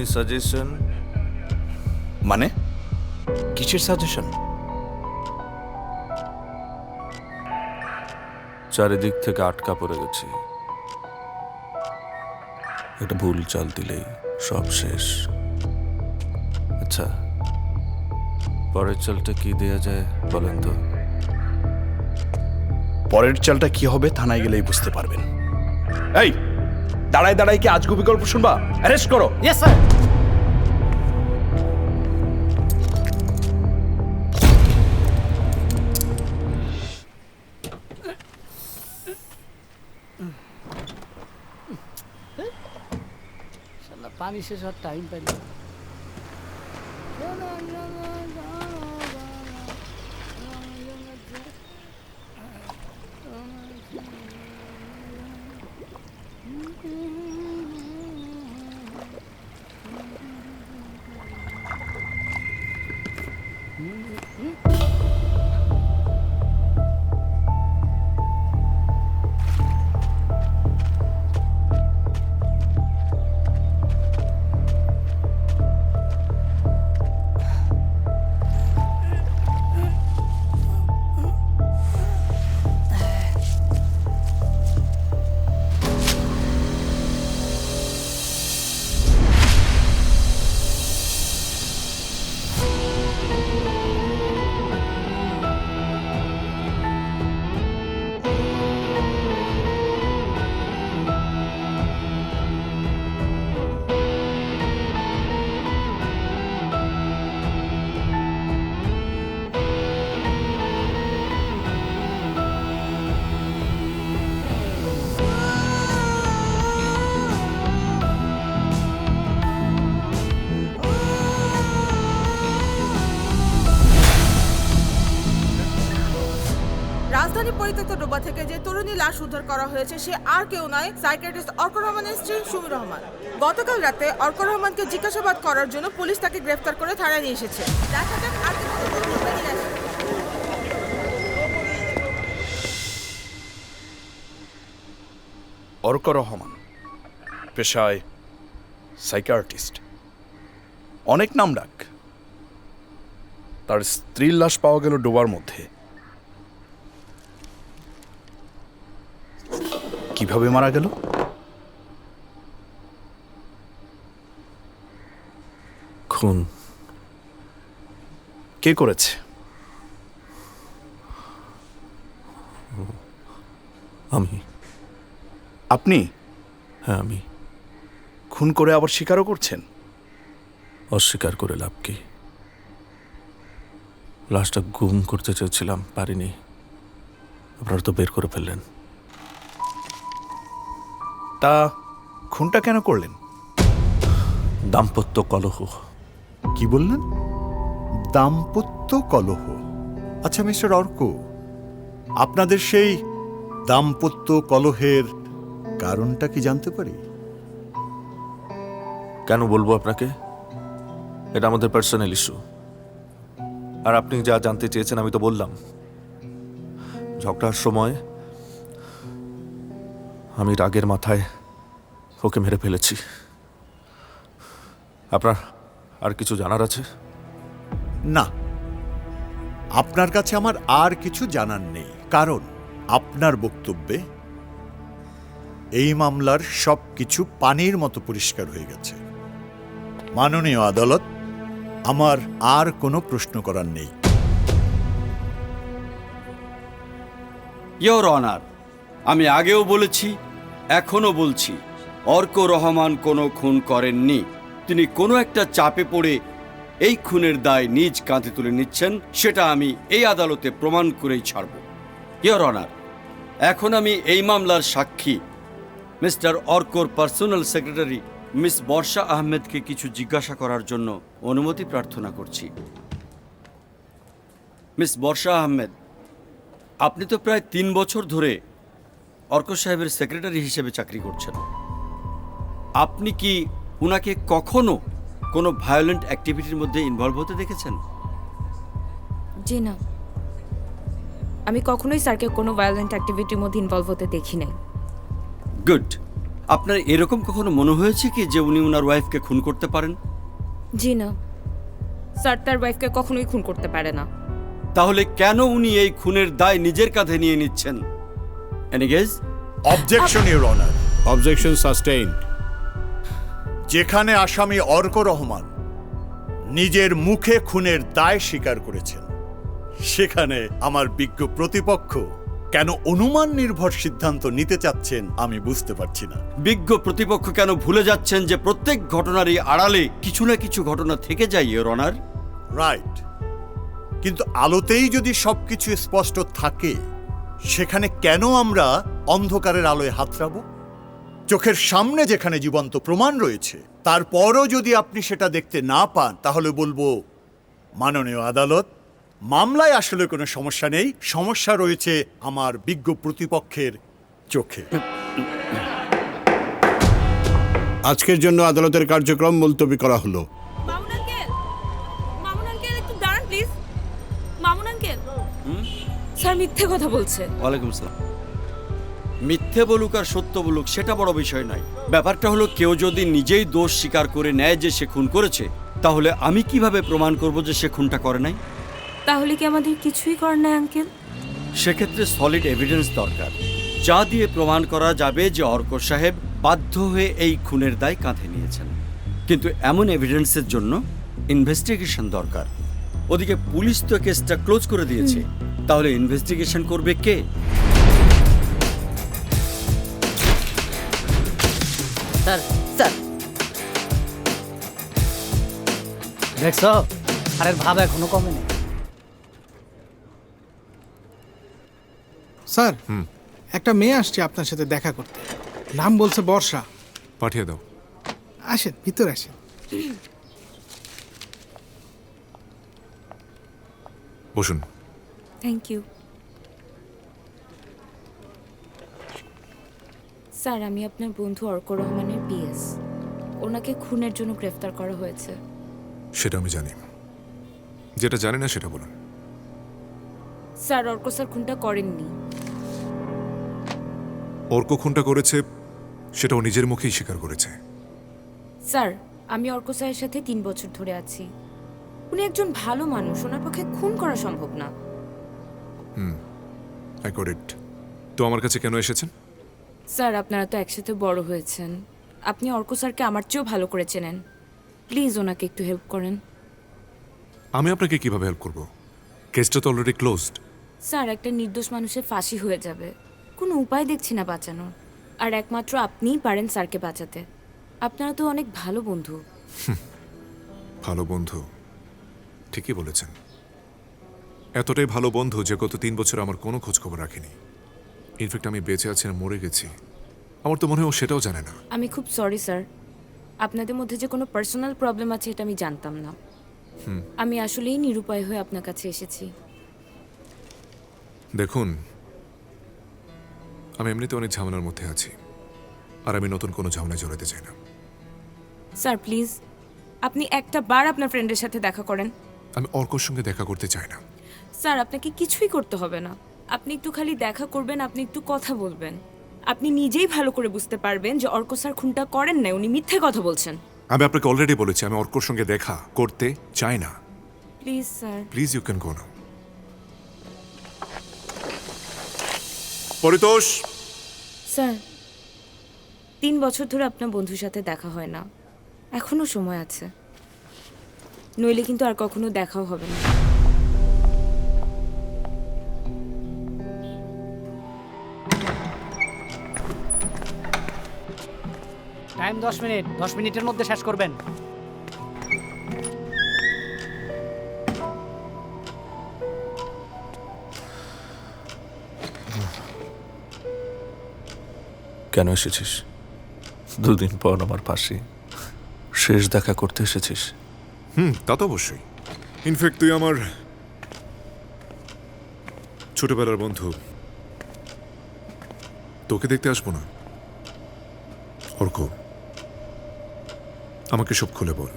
Any suggestion? মানে কিসের suggestion? চারিদিক থেকে আটকা পড়ে গেছি, একটা ভুল চাল দিলেই সব শেষ। আচ্ছা, পরের চালটা কি দেয়া যায় বলেন তো? পরের চালটা কি হবে থানায় গেলেই বুঝতে পারবেন। এই দাঁড়ায় দাঁড়ায় কি আজগুবি গল্প শুনবা? অ্যারেস্ট করো। Yes sir. পানি শেষ হওয়ার টাইম পাই না। রাজধানী পরিত্যক্ত ডোবা থেকে যে তরুণী লাশ উদ্ধার করা হয়েছে সে আর কেউ নয়, সাইকিয়াট্রিস্ট অর্ক রহমানের স্ত্রী সুমি রহমান। গতকাল রাতে অর্ক রহমানকে জিজ্ঞাসাবাদ করার জন্য পুলিশ তাকে গ্রেফতার করে থানায় নিয়ে এসেছে। দেখা যাক আর কি তথ্য বেরিয়ে আসে। অর্ক রহমান পেশায় সাইকিয়াট্রিস্ট, অনেক নাম ডাক। তার স্ত্রীর লাশ পাওয়া গেল ডোবার মধ্যে। কিভাবে মারা গেল? খুন। কে করেছে? আমি। আপনি? হ্যাঁ আমি। খুন করে আবার স্বীকারও করছেন? অস্বীকার করে লাভ কি? লাশটা গুম করতে চেয়েছিলাম, পারিনি। আপনারা তো বের করে ফেললেন। তা খুনটা কেন করলেন? দাম্পত্য কলহ। কি বললেন? দাম্পত্য কলহ। আচ্ছা মিস্টার অর্ক, আপনাদের সেই দাম্পত্য কলহের কারণটা কি জানতে পারি? কেন বলবো আপনাকে? এটা আমাদের পার্সোনাল ইস্যু। আর আপনি যা জানতে চেয়েছেন আমি তো বললাম। ঝগড়ার সময় আমি রাগের মাথায় ওকে মেরে ফেলেছি। আপনার আর কিছু জানার আছে? না, আপনার কাছে আমার আর কিছু জানার নেই, কারণ আপনার বক্তব্যে এই মামলার সবকিছু পানির মতো পরিষ্কার হয়ে গেছে। মাননীয় আদালত, আমার আর কোনো প্রশ্ন করার নেই। ইয়োর অনার, আমি আগেও বলেছি, এখনো বলছি, অর্ক রহমান কোনো খুন করেননি। তিনি কোনো একটা চাপে পড়ে এই খুনের দায় নিজ কাঁধে তুলে নিচ্ছেন, সেটা আমি এই আদালতে প্রমাণ করেই ছাড়ব। ইয়োর অনার, এখন আমি এই মামলার সাক্ষী মিস্টার অর্কর পার্সোনাল সেক্রেটারি মিস বর্ষা আহমেদকে কিছু জিজ্ঞাসা করার জন্য অনুমতি প্রার্থনা করছি। মিস বর্ষা আহমেদ, আপনি তো প্রায় 3 বছর ধরে অর্ক সাহেবের সেক্রেটারি হিসেবে চাকরি করছেন। আপনি কি উনাকে কখনো কোনো ভায়োলেন্ট অ্যাক্টিভিটির মধ্যে ইনভলভ হতে দেখেছেন? জি না, আমি কখনোই স্যারকে কোনো ভায়োলেন্ট অ্যাক্টিভিটির মধ্যে ইনভলভ হতে দেখি নাই। গুড। আপনার এরকম কখনো মনে হয়েছে কি যে উনি ওনার ওয়াইফকে খুন করতে পারেন? জি না। স্যার তার ওয়াইফকে কখনোই খুন করতে পারে না। তাহলে কেন উনি এই খুনের দায় নিজের কাঁধে নিয়ে নিচ্ছেন? Any guess? Objection your honour. Objection sustained. যেখানে আসামি অর্ক রহমান নিজের মুখে খুনের দায় স্বীকার করেছেন, সেখানে আমার বিজ্ঞ প্রতিপক্ষ কেন অনুমান নির্ভর সিদ্ধান্ত নিতে চাচ্ছেন আমি বুঝতে পারছি না। বিজ্ঞ প্রতিপক্ষ কেন ভুলে যাচ্ছেন যে প্রত্যেক ঘটনারই আড়ালে কিছু না কিছু ঘটনা থেকে যায়, ইওর অনার? রাইট, কিন্তু আলোতেই যদি সবকিছু স্পষ্ট থাকে, সেখানে কেন আমরা অন্ধকারের আলোয় হাতড়াবো? চোখের সামনে যেখানে জীবন্ত প্রমাণ রয়েছে, তারপরও যদি আপনি সেটা দেখতে না পান, তাহলে বলবো মাননীয় আদালত, মামলায় আসলে কোনো সমস্যা নেই, সমস্যা রয়েছে আমার বিজ্ঞ প্রতিপক্ষের চোখে। আজকের জন্য আদালতের কার্যক্রম মুলতবি করা হলো। মামুন আঙ্কেল, মামুন আঙ্কেল একটু দাঁড়ান প্লিজ। মামুন আঙ্কেল, স্যার মিথ্যে কথা বলছে। ওয়ালাইকুম আসসালাম। মিথ্যে বলুক আর সত্য বলুক সেটা বড় বিষয় নয়। ব্যাপারটা হলো, কেউ যদি নিজেই দোষ স্বীকার করে নেয় যে সে খুন করেছে, তাহলে আমি কিভাবে প্রমাণ করব যে সে খুনটা করে নাই? তাহলে কি আমাদের কিছুই করার নাই আঙ্কেল? সেক্ষেত্রে সলিড এভিডেন্স দরকার, যা দিয়ে প্রমাণ করা যাবে যে অর্ক সাহেব বাধ্য হয়ে এই খুনের দায় কাঁধে নিয়েছেন। কিন্তু এমন এভিডেন্সের জন্য ইনভেস্টিগেশন দরকার। ওদিকে পুলিশ তো কেসটা ক্লোজ করে দিয়েছে, তাহলে ইনভেস্টিগেশন করবে কে? স্যার স্যার দেখছো আরে ভাব এখনো কমেনি। স্যার একটা মেয়ে আসছে আপনার সাথে দেখা করতে, নাম বলছে বর্ষা। পাঠিয়ে দাও। আসেন ভিতরে আসেন। বসুন। Thank you. স্যার আমি আপনার বন্ধু অর্ক রহমানের পিএস। ওনাকে খুনের জন্য গ্রেফতার করা হয়েছে। সেটা আমি জানি, যেটা জানি না সেটা বলুন। স্যার অর্ক স্যার খুনটা করেননি। অর্ক খুনটা করেছে সেটা ও নিজের মুখেই স্বীকার করেছে। স্যার আমি অর্ক স্যারের সাথে 3 বছর ধরে আছি। উনি একজন ভালো মানুষ, ওনার পক্ষে খুন করা সম্ভব না। I got it. তো আমার কাছে কেন এসেছেন? স্যার আপনারা তো একসাথে বড় হয়েছেন, আপনি অর্ক স্যারকে আমার চেয়েও ভালো করে চেনেন। প্লিজ ওনাকে একটু হেল্প করেন। আমি আপনাকে কিভাবে হেল্প করব? কেসটা তো অলরেডি ক্লোজড। স্যার একটা নির্দোষ মানুষের ফাঁসি হয়ে যাবে, কোনো উপায় দেখছি না বাঁচানোর। আর একমাত্র আপনিই পারেন স্যারকে বাঁচাতে। আপনারা তো অনেক ভালো বন্ধু। ভালো বন্ধু? ঠিকই বলেছেন। এতটাই ভালো বন্ধু যে গত 3 বছর আমার কোনো খোঁজ খবর রাখেনি। ইনফ্যাক্ট আমি বেঁচে আছি না মরে গেছি, আমার তো মনে হয় ও সেটাও জানে না। আমি খুব সরি স্যার, আপনাদের মধ্যে যে কোনো পার্সোনাল প্রবলেম আছে এটা আমি জানতাম না। আমি আসলেই নিরুপায় হয়ে আপনার কাছে এসেছি। দেখুন, আমি এমনিতে অনেক ঝামেলার মধ্যে আছি, আর আমি নতুন কোনো ঝামেলায় জড়াতে চাই না। স্যার প্লিজ আপনি একটা বার আপনার ফ্রেন্ডের সাথে দেখা করেন। আমি অর্কর সঙ্গে দেখা করতে চাই না। স্যার আপনাকে কিছুই করতে হবে না, আপনি একটু খালি দেখা করবেন, আপনি একটু কথা বলবেন। আপনি নিজেই ভালো করে বুঝতে পারবেন যে অর্ক স্যার খুনটা করেন না, উনি মিথ্যে কথা বলছেন। আমি আপনাকে অলরেডি বলেছি আমি অর্কর সঙ্গে দেখা করতে চাই না। Please sir. Please you can go now. Paritosh. Sir 3 বছর ধরে আপনার বন্ধুর সাথে দেখা হয় না, এখনো সময় আছে, নইলে কিন্তু আর কখনো দেখাও হবে না। টাইম 10 মিনিট, 10 মিনিটের মধ্যে শেষ করবেন। কেন এসেছিস? 2 দিন পর আমার ফাঁসি, শেষ দেখা করতে এসেছিস? তা তো অবশ্যই। ইনফ্যাক্ট তুই আমার ছোটবেলার বন্ধু, তোকে দেখতে আসবো না? অর্ক, আমাকে সব খুলে বল,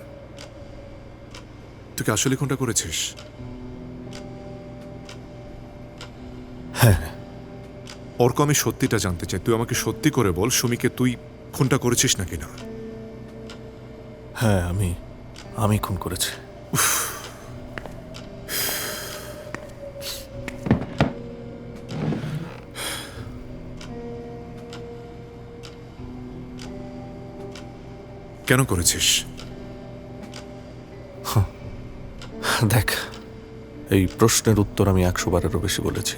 তুই কি আসলে কোনটা করেছিস? হ্যাঁ। অর্ক, আমি সত্যিটা জানতে চাই। তুই আমাকে সত্যি করে বল, সুমিকে তুই খুনটা করেছিস নাকি না? হ্যাঁ, আমি খুন করেছি। কেন করেছিস? দেখ, এই প্রশ্নের উত্তর আমি 100 বারেরও বেশি বলেছি।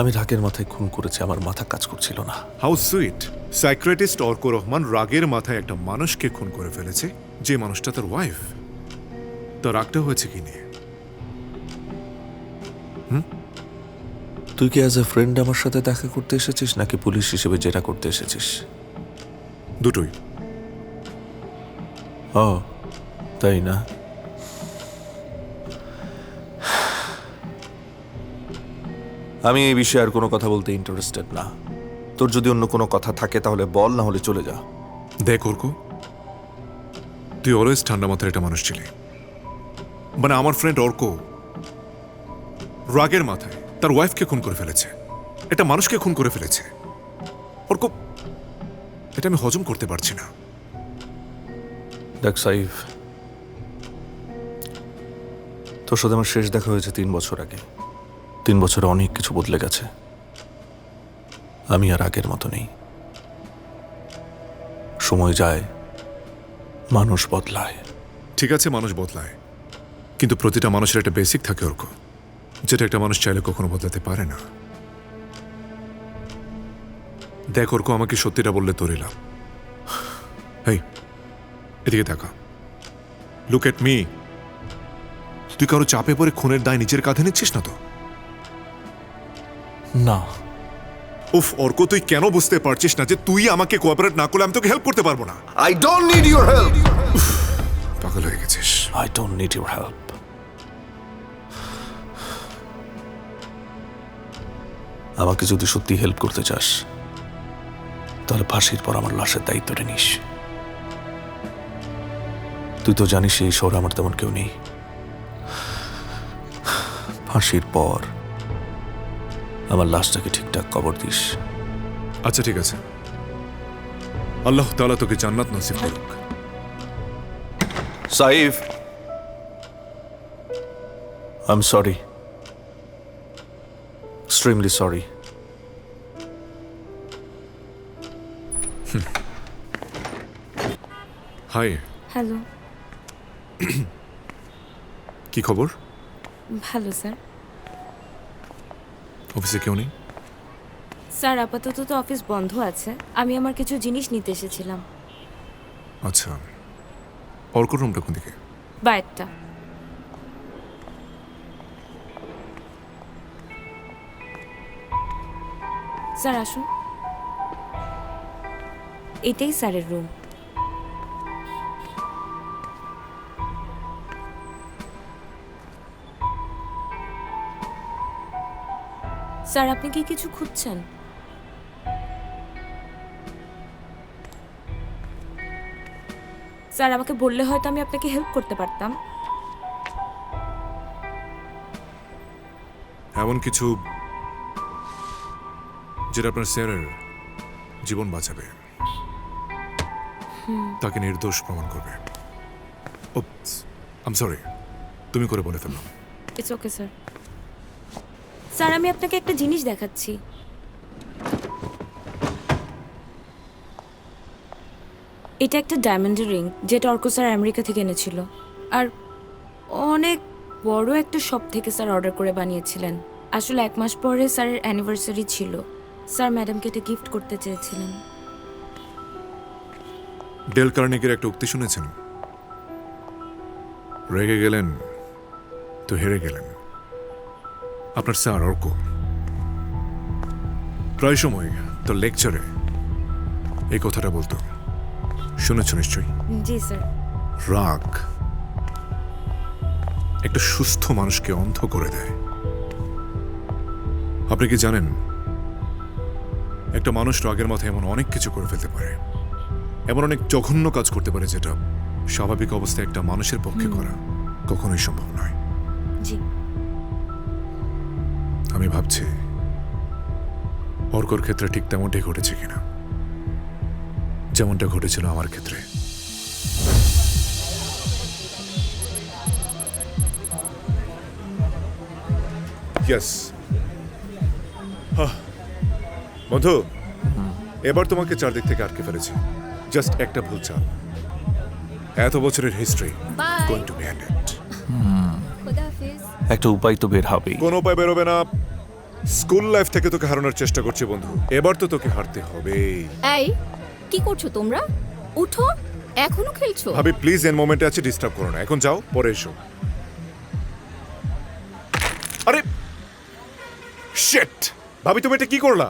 আমি রাগের মাথায় খুন করেছি, আমার মাথা কাজ করছিল না। How sweet! Psychiatrist Arko Rahman রাগের মাথায় একটা মানুষকে খুন করে ফেলেছে, যে মানুষটা তার ওয়াইফ। তার রাগটা হয়েছে কি নিয়ে? তুই কি অ্যাজ এ ফ্রেন্ড আমার সাথে দেখা করতে এসেছিস, নাকি পুলিশ হিসেবে জেরা করতে এসেছিস? দুটোই। ও, তাই না? আমি এই বিষয়ে আর কোনো কথা বলতে ইন্টারেস্টেড না। তোর যদি অন্য কোনো কথা থাকে তাহলে বল, না হলে চলে যা। দেখ অর্ক, তুই অলওয়েজ ঠান্ডা মাথার একটা মানুষ ছিলি। মানে আমার ফ্রেন্ড অর্ক রাগের মাথায় তার ওয়াইফকে খুন করে ফেলেছে, একটা মানুষকে খুন করে ফেলেছে। অর্ক, এটা আমি হজম করতে পারছি না। দেখ সাইফ, তোর সাথে আমার শেষ দেখা হয়েছে 3 বছর আগে। 3 বছরে অনেক কিছু বদলে গেছে। আমি আর আগের মতো নেই। সময় যায়, মানুষ বদলায়। ঠিক আছে, মানুষ বদলায়, কিন্তু প্রতিটা মানুষের একটা বেসিক থাকে অর্ক, যেটা একটা মানুষ চাইলে কখনো বদলাতে পারে না। দেখ অর্ক, আমাকে সত্যিটা বললে তোর এলাম। এই, এদিকে দেখা, লুক এট মি। তুই কারো চাপে পড়ে খুনের দায় নিজের কাঁধে নিচ্ছিস না তো? না। উফ অর্ক, তুই কেন বুঝতে পারছিস না যে তুই আমাকে কোঅপারেট না করলে আমি তোকে হেল্প করতে পারবো না? I don't need your help. পাগল হয়ে গেছিস। I don't need your help. আমাকে যদি সত্যি হেল্প করতে চাস, তাহলে ফাঁসির পর আমার লাশের দায়িত্বটা নিস। তুই তো জানিস এই শহরে আমার তেমন কেউ নেই। ফাঁসির পর আমার লাশটাকে ঠিকঠাক কবর দিস। আচ্ছা ঠিক আছে, আল্লাহ তাআলা তোকে জান্নাত নসিব করুক। Saif, I'm sorry. Extremely sorry. Hi. Hello. কি খবর? ভালো স্যার। অফিসে কেউ নেই? স্যার আপাতত তো অফিস বন্ধ আছে, আমি আমার কিছু জিনিস নিতে এসেছিলাম। আচ্ছা, অর্কর রুমটা কোন দিকে? বাইরটা। স্যার আসুন, এটাই স্যারের রুম। স্যার আপনি কি কিছু খুঁজছেন? স্যার আমাকে বললে হয়তো আমি আপনাকে হেল্প করতে পারতাম। এমন কিছু যেটা আপনার স্যারের জীবন বাঁচাবে, তাকে নির্দোষ প্রমাণ করবে। আই এম সরি, তুমি করে বলে ফেললাম। It's okay sir. স্যার আমি আপনাকে একটা জিনিস দেখাচ্ছি। এটা একটা ডায়মন্ডের রিং, যেটা অর্ক স্যার আমেরিকা থেকে এনেছিল, আর অনেক বড় একটা শপ থেকে স্যার অর্ডার করে বানিয়েছিলেন। আসলে 1 মাস পরে স্যারের অ্যানিভার্সারি ছিল, স্যার ম্যাডামকে এটা গিফট করতে চেয়েছিলেন। ডেল কার্নেগির একটা উক্তি শুনেছেন? রেগে গেলেন তো হেরে গেলেন। আপনার স্যার অর্ক প্রায় সময় তার লেকচারে এই কথাটা বলতো, শুনেছ নিশ্চয়ই? জি স্যার। রাগ একটা সুস্থ মানুষকে অন্ধ করে দেয়। আপনি কি জানেন, একটা মানুষ রাগের মাথায় এমন অনেক কিছু করে ফেলতে পারে, এমন অনেক জঘন্য কাজ করতে পারে যেটা স্বাভাবিক অবস্থায় একটা মানুষের পক্ষে করা কখনোই সম্ভব নয়। জি। আমি ভাবছি অর্কর ক্ষেত্রে ঠিক তেমনটাই ঘটেছে কিনা। যেমনটা ঘটেছিল আমার ক্ষেত্রে। ইয়েস বন্ধু, এবার তোমাকে চারদিক থেকে আটকে ফেলেছি। জাস্ট একটা ভুল চাল, এত বছরের history going to B ended. একটা উপায় তো বের হবেই। কোনো উপায় বেরোবে না। স্কুল লাইফ থেকে তোকে হারানোর চেষ্টা করছি বন্ধু, এবার তো তোকে হারতে হবে। এই কি করছো তোমরা? উঠো, এখনো খেলছো? ভাবি প্লিজ, এন মোমেন্টে আছে, ডিস্টার্ব করো না। এখন যাও, পরে এসো। আরে শিট, ভাবি তুমি এটা কি করলা?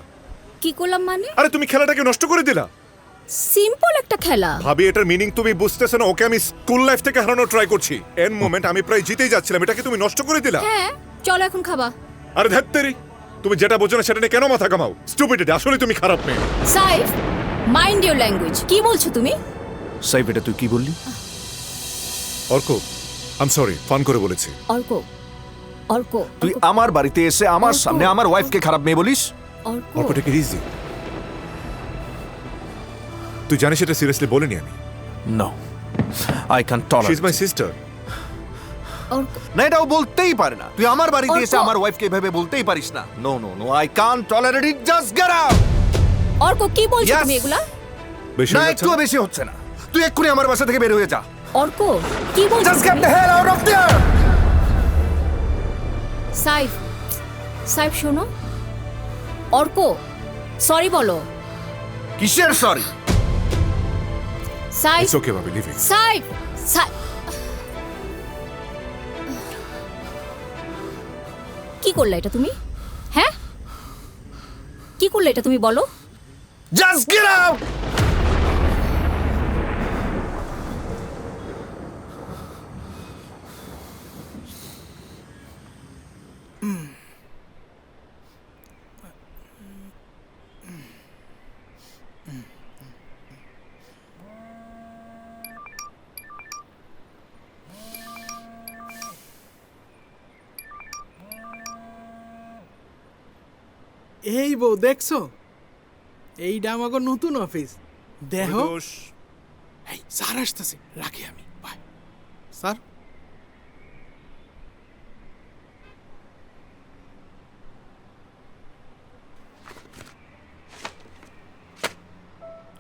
কি করলাম মানে? আরে তুমি খেলাটাকে নষ্ট করে দিলা। সিম্পল একটা খেলা। ভাবি এটার মিনিং তুমি বুঝতেছো না? ওকে আমি স্কুল লাইফ থেকে হারানোর ট্রাই করছি, এন মোমেন্ট আমি প্রায় জিতেই যাচ্ছিলাম, এটাকে তুমি নষ্ট করে দিলা। হ্যাঁ চলো এখন খাবা। আরে ধ্যাত্তেরি, তুমি যেটা বোঝো না সেটা নিয়ে কেন মাথা কামাও? স্টুপিড, আসলে তুমি খারাপ মেয়ে। Saif, mind your language. কি বলছো তুমি? সাইফ, এটা তুই কি বললি? Arko, I am sorry, fun করে বলেছি। অর্ক, অর্ক, তুই আমার বাড়িতে এসে আমার সামনে আমার ওয়াইফকে খারাপ মেয়ে বলিস? Arko, Arko take it easy. তুই জানিস এটা সিরিয়াসলি বলিনি আমি। No, I can she tolerate. Is my sister. Arko. না, এটাও বলতেই পারে না। তুই আমার বাড়িতে এসে অর্ক। আমার ওয়াইফকে এভাবে বলতেই পারিস না। No no no, I can tolerate it. Just get out. Arko কি বলছো Yes. তুমি এগুলা? বেশি না, হয়ে যাচ্ছে একটুও না? বেশি হচ্ছে না। তুই এক্ষুনি আমার বাসা থেকে বের হয়ে যা। অর্ক কি বলছো? Just get the hell out of there. Saif, Saif শোনো। অর্ক সরি বলো। কিসের সরি? সাইফ, ইটস ওকে ভাবি, লিভ ইট। সাইফ, সাইফ। কি করলে এটা তুমি? হ্যাঁ কি করলে এটা তুমি বলো? Just get out. এই বউ দেখছো, এইটা আমাকে নতুন অফিস দেহ। দোষ। এই স্যার আসতেছে, রাখি আমি। Bye sir.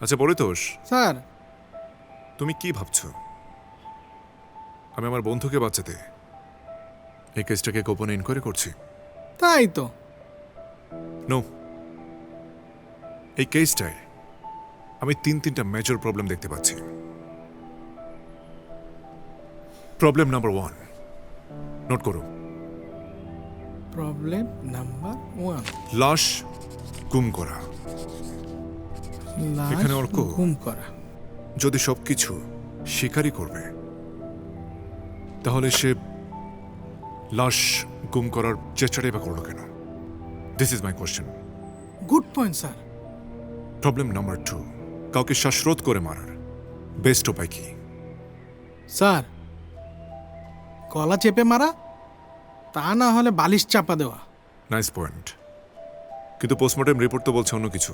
আচ্ছা পরিতোষ, স্যার, তুমি কি ভাবছো? আমি আমার বন্ধুকে বাঁচাতে এই কেসটাকে গোপনে ইনকোয়ারি করছি? তাই তো। নো, এই কেসটায় আমি তিনটা মেজর প্রবলেম দেখতে পাচ্ছি। প্রবলেম নাম্বার 1, নোট করো। প্রবলেম নাম্বার 1, লাশ গুম করা। এখানে অর্ক গুম করা। যদি সবকিছু স্বীকারই করবে, তাহলে সে লাশ গুম করার চেষ্টাটাই বা করলো কেন? This is my question. Good point sir. Problem number 2, কাউকে শ্বাসরোধ করে মারার বেস্ট উপায় কি? স্যার, গলা চেপে মারা, তা না হলে বালিশ চাপা দেওয়া। নাইস পয়েন্ট, কিন্তু পোস্টমর্টেম রিপোর্ট তো বলছে অন্য কিছু।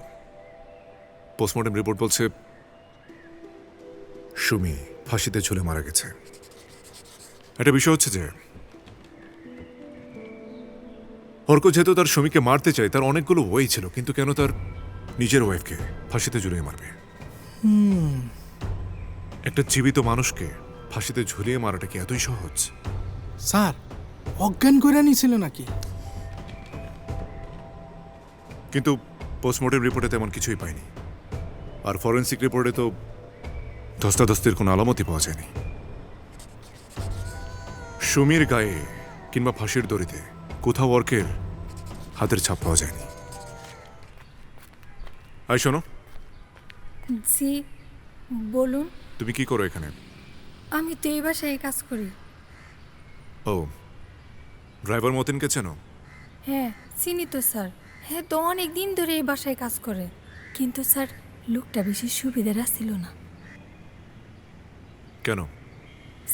পোস্টমর্টেম রিপোর্ট বলছে সুমি ফাঁসিতে ঝুলে মারা গেছে। একটা বিষয় হচ্ছে যে অর্ক যেহেতু তার সুমিকে মারতে চায়, তার অনেকগুলো ওয়ে ছিল, কিন্তু কেন তার নিজের ওয়াইফকে ফাঁসিতে ঝুলিয়ে মারবে? একটা জীবিত মানুষকে ফাঁসিতে ঝুলিয়ে মারাটা কি এতই সহজ? স্যার, অজ্ঞান করে নিছিল নাকি? কিন্তু পোস্টমর্টেম রিপোর্টে তেমন কিছুই পাইনি, আর ফরেন্সিক রিপোর্টে তো ধস্তাধস্তির কোনো আলামতই পাওয়া যায়নি। সুমির গায়ে কিংবা ফাঁসির দড়িতে কোথাও অর্কের হাতের ছাপ পাওয়া যায়নি। আই শোনো, জি বলুন। তুমি কি করো এখানে? আমি তো এই বাসায় কাজ করি। ও, ড্রাইভার মতিনকে চেনো? হ্যাঁ চিনি তো স্যার। হ্যাঁ তো অনেক দিন ধরে এই বাসায় কাজ করে, কিন্তু স্যার লোকটা বেশি সুবিধার ছিল না। কেন?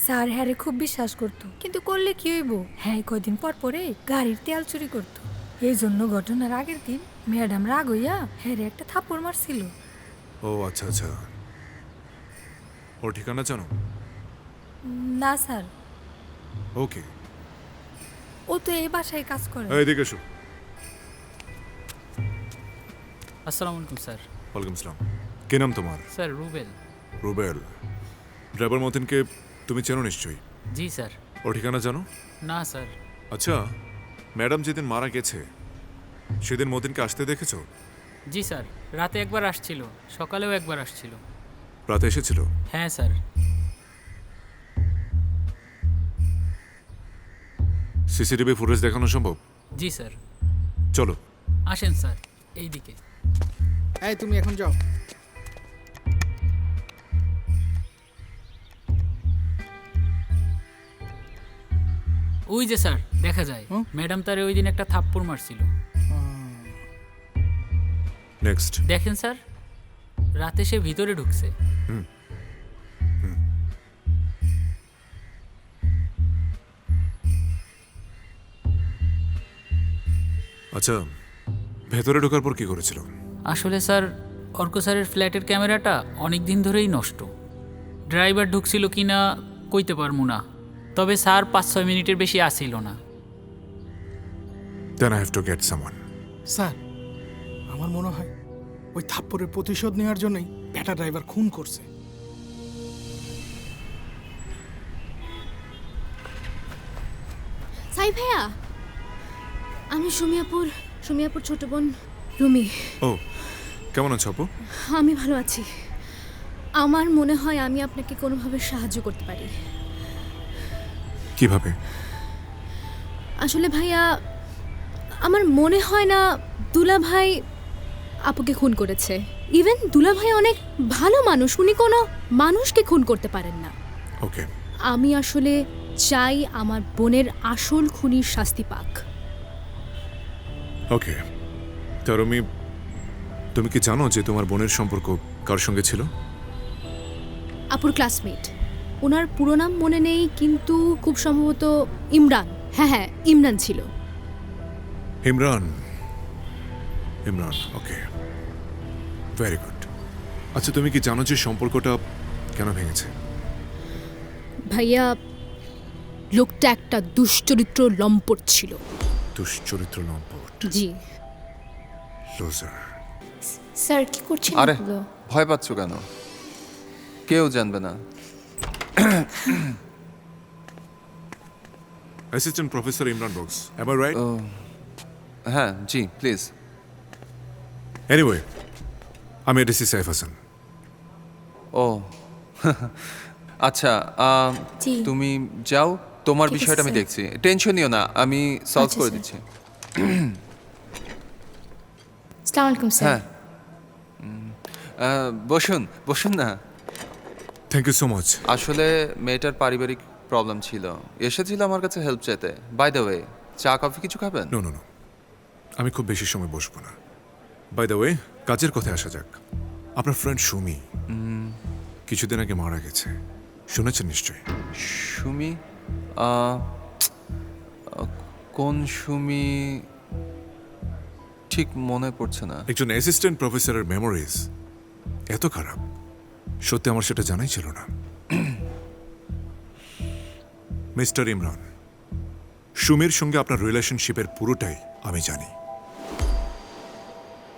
স্যার হ্যারে খুব বিশ্বাস করতো, কিন্তু করলে কি হইব, হ্যাঁ কয়দিন পর পরে গাড়ির তেল চুরি করতো। এই জন্য ঘটনার আগের দিন ম্যাডাম রাগ হইয়া হ্যারে একটা থাপ্পড় মারছিল। ও আচ্ছা আচ্ছা, ওর ঠিকানা জানো? না স্যার, ওকে, ও তো এই বাসায় কাজ করে। এদিকে এসো। আসসালামু আলাইকুম স্যার। ওয়ালাইকুম আসসালাম। কি নাম তোমার? স্যার রুবেল। রুবেল। ড্রাইভার মতিনকে তুমি চেনো নিশ্চয়ই? জি স্যার। ওর ঠিকানা জানো? না স্যার। আচ্ছা, ম্যাডাম যেদিন মারা গেছে সেদিন মতিনকে আসতে দেখেছো? জি স্যার, রাতে একবার আসছিল, সকালেও একবার আসছিল। রাতে এসেছিল? হ্যাঁ স্যার। সিসিটিভি ফুটেজ দেখানো সম্ভব? জি স্যার। চলো। আসেন স্যার, এইদিকে। এই তুমি এখন যাও। ওই যে স্যার দেখা যায়, ম্যাডাম তারে ওই দিন একটা থাপ্পড় মারছিল। নেক্সট। দেখেন স্যার, রাতে সে ভিতরে ঢুকছে। আচ্ছা, ভেতরে ঢোকার পর কি করেছিল? আসলে স্যার, অর্ক স্যারের ফ্ল্যাটের ক্যামেরাটা অনেক দিন ধরেই নষ্ট। ড্রাইভার ঢুকছিল কি না কইতে পারবো না, তবে স্যার 5-6 মিনিটের বেশি আসিল না। Then I have to get someone. Sir, আমার মনে হয় ওই থাপ্পড়ের প্রতিশোধ নেওয়ার জন্যই ব্যাটা ড্রাইভার খুন করছে। সাই ভাইয়া, আমি সুমিয়াপুর ছোট বোন রুমি। ও, কেমন আছো আপু? আমি ভালো আছি। আমার মনে হয় আমি আপনাকে কোনোভাবে সাহায্য করতে পারি। কিভাবে? আসলে ভাইয়া, আমার মনে হয় না দুলা ভাই আপুকে খুন করেছে। ইভেন দুলা ভাই অনেক ভালো মানুষ, উনি কোনো মানুষকে খুন করতে পারেন না। ওকে। আমি আসলে চাই আমার বোনের আসল খুনির শাস্তি পাক। ওকে, তারমি, তুমি কি জানো যে তোমার বোনের সম্পর্ক কার সঙ্গে ছিল? আপুর ক্লাসমেট। ওনার পুরো নাম মনে নেই, কিন্তু খুব সম্ভবত ইমরান। হ্যাঁ, ইমরান ছিল। ইমরান। ইমরান, ওকে, ভেরি গুড। আচ্ছা, তুমি কি জানো যে সম্পর্কটা কেন ভেঙেছে? ভাইয়া, লোকটা একটা দুশ্চরিত্র লম্পট ছিল। দুশ্চরিত্র লম্পট? জি। লুজার। স্যার কি করছেন? আরে ভয় পাচ্ছ কেন? কেউ জানবে না। Assistant professor Imran Bux, am I right? হ্যাঁ জি, প্লিজ। এনিওয়ে, আমি এডিসি সাইফ হাসান। ও আচ্ছা, তুমি যাও, তোমার বিষয়টা আমি দেখছি, টেনশন নিও না, আমি সলভ করে দিচ্ছি। আসসালামু আলাইকুম স্যার। হ্যাঁ, বসুন না। Thank you so much. আসলে মেয়েটার পারিবারিক প্রবলেম ছিল, এসেছিল আমার কাছে হেল্প চাইতে। বাই দ্য ওয়ে, চা কফি কিছু খাবেন? নো, আমি খুব বেশি সময় বসবো না। বাই দ্য ওয়ে, কাজের কথায় আসা যাক। আপনার ফ্রেন্ড সুমি কিছুদিন আগে মারা গেছে, শুনেছেন নিশ্চয়ই? সুমি? কোন সুমি ঠিক মনে পড়ছে না। একজন অ্যাসিস্ট্যান্ট প্রফেসরের মেমোরিজ এত খারাপ, সত্যি আমার সেটা জানাই ছিল না। মিস্টার ইমরান, সুমির সঙ্গে আপনার রিলেশনশিপের পুরোটাই আমি জানি।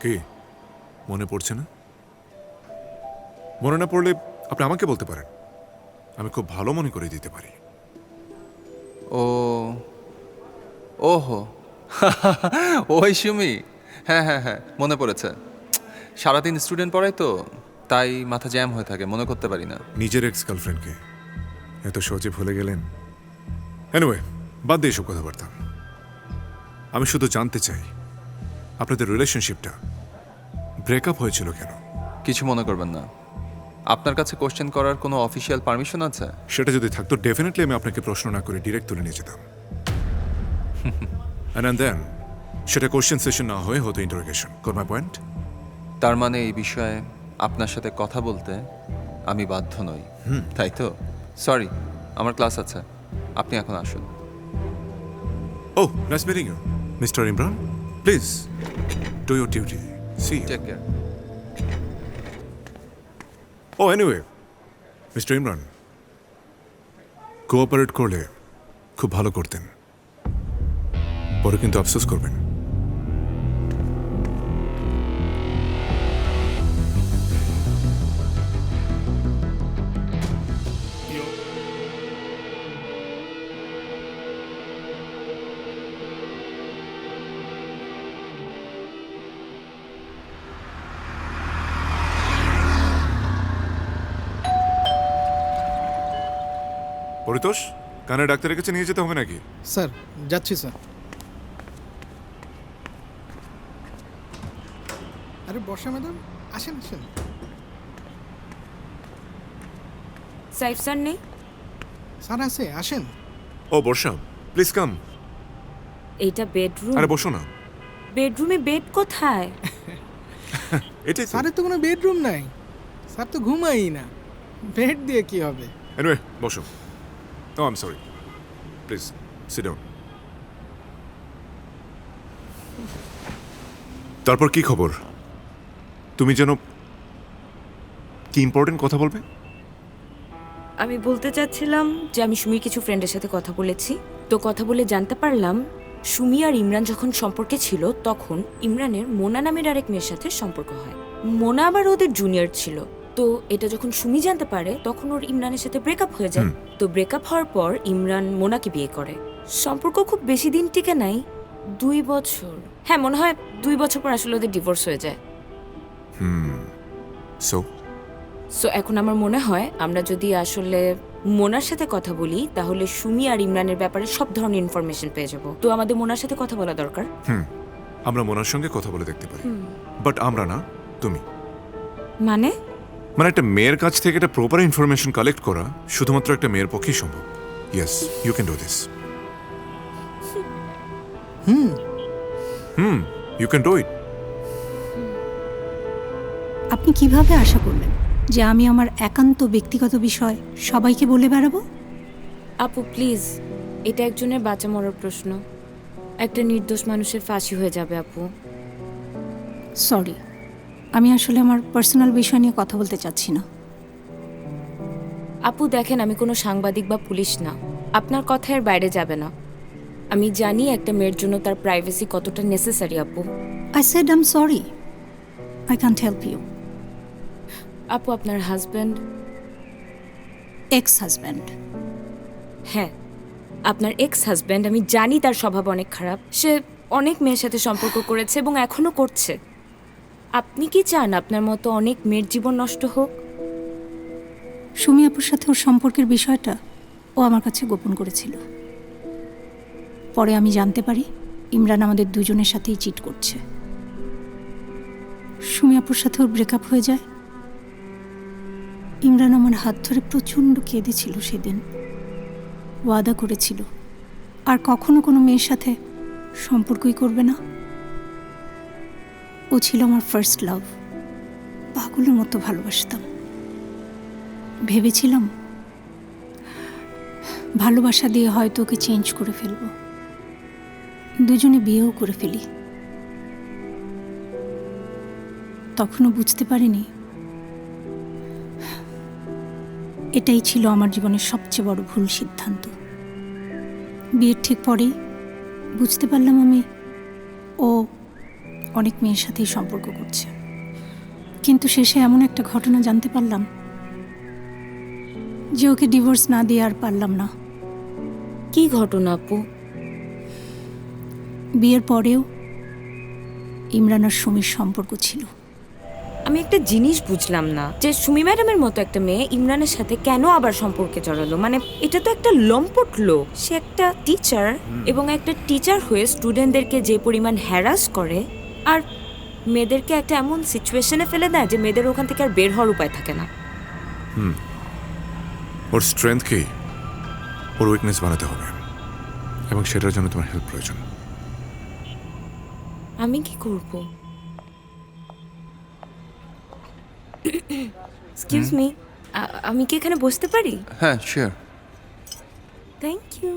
কি মনে পড়ছে না? মনে না পড়লে আপনি আমাকে বলতে পারেন, আমি খুব ভালো মনে করে দিতে পারি। ওহো, ওই সুমি, হ্যাঁ, মনে পড়েছে। সারাদিন স্টুডেন্ট পড়াই তো, তাই মাথা জ্যাম হয়ে থাকে, মনে করতে পারি না। নিজের এক্স গার্লফ্রেন্ডকে এত সহজে ভুলে গেলেন? এনিওয়ে, বাদ দিয়ে এসব কথাবার্তা। আমি শুধু জানতে চাই আপনাদের রিলেশনশিপটা ব্রেকআপ হয়েছিল কেন? কিছু মনে করবেন না। আপনার কাছে কোশ্চেন করার কোনো অফিসিয়াল পারমিশন আছে? সেটা যদি থাকতো ডেফিনেটলি আমি আপনাকে প্রশ্ন না করে ডিরেক্ট তুলে নিয়ে যেতাম। And then সেটা কোশ্চেন সেশন না হয়ে হতো ইন্টারোগেশন। Goat my point? তার মানে এই বিষয়ে আপনার সাথে কথা বলতে আমি বাধ্য নই, তাই তো? সরি, আমার ক্লাস আছে, আপনি এখন আসুন। Oh, nice meeting you, Mr. Imran. Please, do your duty. See you. Take care. Oh, anyway, mister Imran, cooperate করলে খুব ভালো করতেন, পরে কিন্তু আফসোস করবেন। পরিতোষ, কানে ডাক্তারের কাছে নিয়ে যেতে হবে নাকি? স্যার যাচ্ছি স্যার। আরে বর্ষা ম্যাডাম, আসেন আসেন। সাইফ স্যার নেই? স্যার আছে, আসেন। ও বর্ষা, প্লিজ কাম। এইটা বেডরুম? আরে বসো না। বেডরুমে বেড কোথায়? এটাই তো। স্যারের তো কোনো বেডরুম নাই, স্যার তো ঘুমাই না, বেড দিয়ে কি হবে? এনিওয়ে বসো। Oh I am sorry, please sit down. তারপর কি খবর? তুমি যেন কি ইম্পর্টেন্ট কথা বলবে? আমি বলতে চাচ্ছিলাম যে আমি সুমির কিছু ফ্রেন্ডের সাথে কথা বলেছি, তো কথা বলে জানতে পারলাম সুমি আর ইমরান যখন সম্পর্কে ছিল তখন ইমরানের মোনা নামের আরেক মেয়ের সাথে সম্পর্ক হয়। মোনা আবার ওদের জুনিয়র ছিল। তো এটা যখন সুমি জানতে পারে তখন ওর ইমরানের সাথে ব্রেকআপ হয়ে যায়। তো ব্রেকআপ হওয়ার পর ইমরান মোনাকে বিয়ে করে। সম্পর্ক খুব বেশি দিন টিকে নাই, 2 বছর। হ্যাঁ মনে হয় 2 বছর পর আসলে ওদের ডিভোর্স হয়ে যায়। সো এখন আমার মনে হয় আমরা যদি আসলে মোনার সাথে কথা বলি তাহলে সুমি আর ইমরানের ব্যাপারে সব ধরনের ইনফরমেশন পেয়ে যাব। তো আমাদের মোনার সাথে কথা বলা দরকার। আমরা মোনার সঙ্গে কথা বলে দেখতে পারি, বাট আমরা না, তুমি। মানে একটা মেয়ের কাছ থেকে একটা প্রপার ইনফরমেশন কালেক্ট করা শুধুমাত্র একটা মেয়ের পক্ষেই সম্ভব। Yes, you can do this. You can do it. আপনি কিভাবে আশা করলেন যে আমি আমার একান্ত ব্যক্তিগত বিষয় সবাইকে বলে বেড়াবো? আপু প্লিজ, এটা একজনের বাঁচা মরার প্রশ্ন। একটা নির্দোষ মানুষের ফাঁসি হয়ে যাবে আপু। সরি, আমি আসলে আমার পার্সোনাল বিষয় নিয়ে কথা বলতে চাচ্ছি না। আপু দেখেন, আমি কোনো সাংবাদিক বা পুলিশ না, আপনার কথা এর বাইরে যাবে না। আমি জানি একটা মেয়ের জন্য তার প্রাইভেসি কতটা নেসেসারি আপু। I said I am sorry, I can't help you. আপু আপনার হাজব্যান্ড? Ex husband. হ্যাঁ, আপনার এক্স হাজব্যান্ড, আমি জানি তার স্বভাব অনেক খারাপ। সে অনেক মেয়ের সাথে সম্পর্ক করেছে এবং এখনো করছে। আপনি কি চান আপনার মতো অনেক মেয়ের জীবন নষ্ট হোক? সুমি আপুর সাথে ওর সম্পর্কের বিষয়টা ও আমার কাছে গোপন করেছিল। পরে আমি জানতে পারি ইমরান আমাদের দুজনের সাথেই চিট করছে। সুমি আপুর সাথে ওর ব্রেকআপ হয়ে যায়। ইমরান আমার হাত ধরে প্রচণ্ড কেঁদেছিল সেদিন। ওয়াদা করেছিল আর কখনো কোনো মেয়ের সাথে সম্পর্কই করবে না। ও ছিল আমার ফার্স্ট লাভ, পাগলের মতো ভালোবাসতাম। ভেবেছিলাম ভালোবাসা দিয়ে হয়তো ওকে চেঞ্জ করে ফেলবো, দুজনে বিয়েও করে ফেলি। তখনও বুঝতে পারিনি এটাই ছিল আমার জীবনের সবচেয়ে বড় ভুল সিদ্ধান্ত। বিয়ের ঠিক পরেই বুঝতে পারলাম ও অনেক মেয়ের সাথেই সম্পর্ক করছে। কিন্তু শেষে এমন একটা ঘটনা জানতে পারলাম যে ওকে ডিভোর্স না দিয়ে আর পারলাম না। কি ঘটনা আপু? বিয়ের পরেও ইমরান আর সুমির সম্পর্ক ছিল। আমি একটা জিনিস বুঝলাম না যে সুমি ম্যাডামের মতো একটা মেয়ে ইমরানের সাথে কেন আবার সম্পর্কে জড়ালো। মানে এটা তো একটা লম্পট লোক। সে একটা টিচার এবং একটা টিচার হয়ে স্টুডেন্টদেরকে যে পরিমাণ হ্যারাস করে আর মেয়েদেরকে একটা এমন সিচুয়েশনে ফেলে দেয় যে মেয়েদের ওখান থেকে আর বের হওয়ার উপায় থাকে না। ওর স্ট্রেংথকেই ওর উইকনেস বানাতে হবে এবং সেটার জন্য তোমার হেল্প প্রয়োজন। আমি কি করব? এক্সকিউজ মি, আমি কি এখানে বসতে পারি? হ্যাঁ শিওর। Thank you.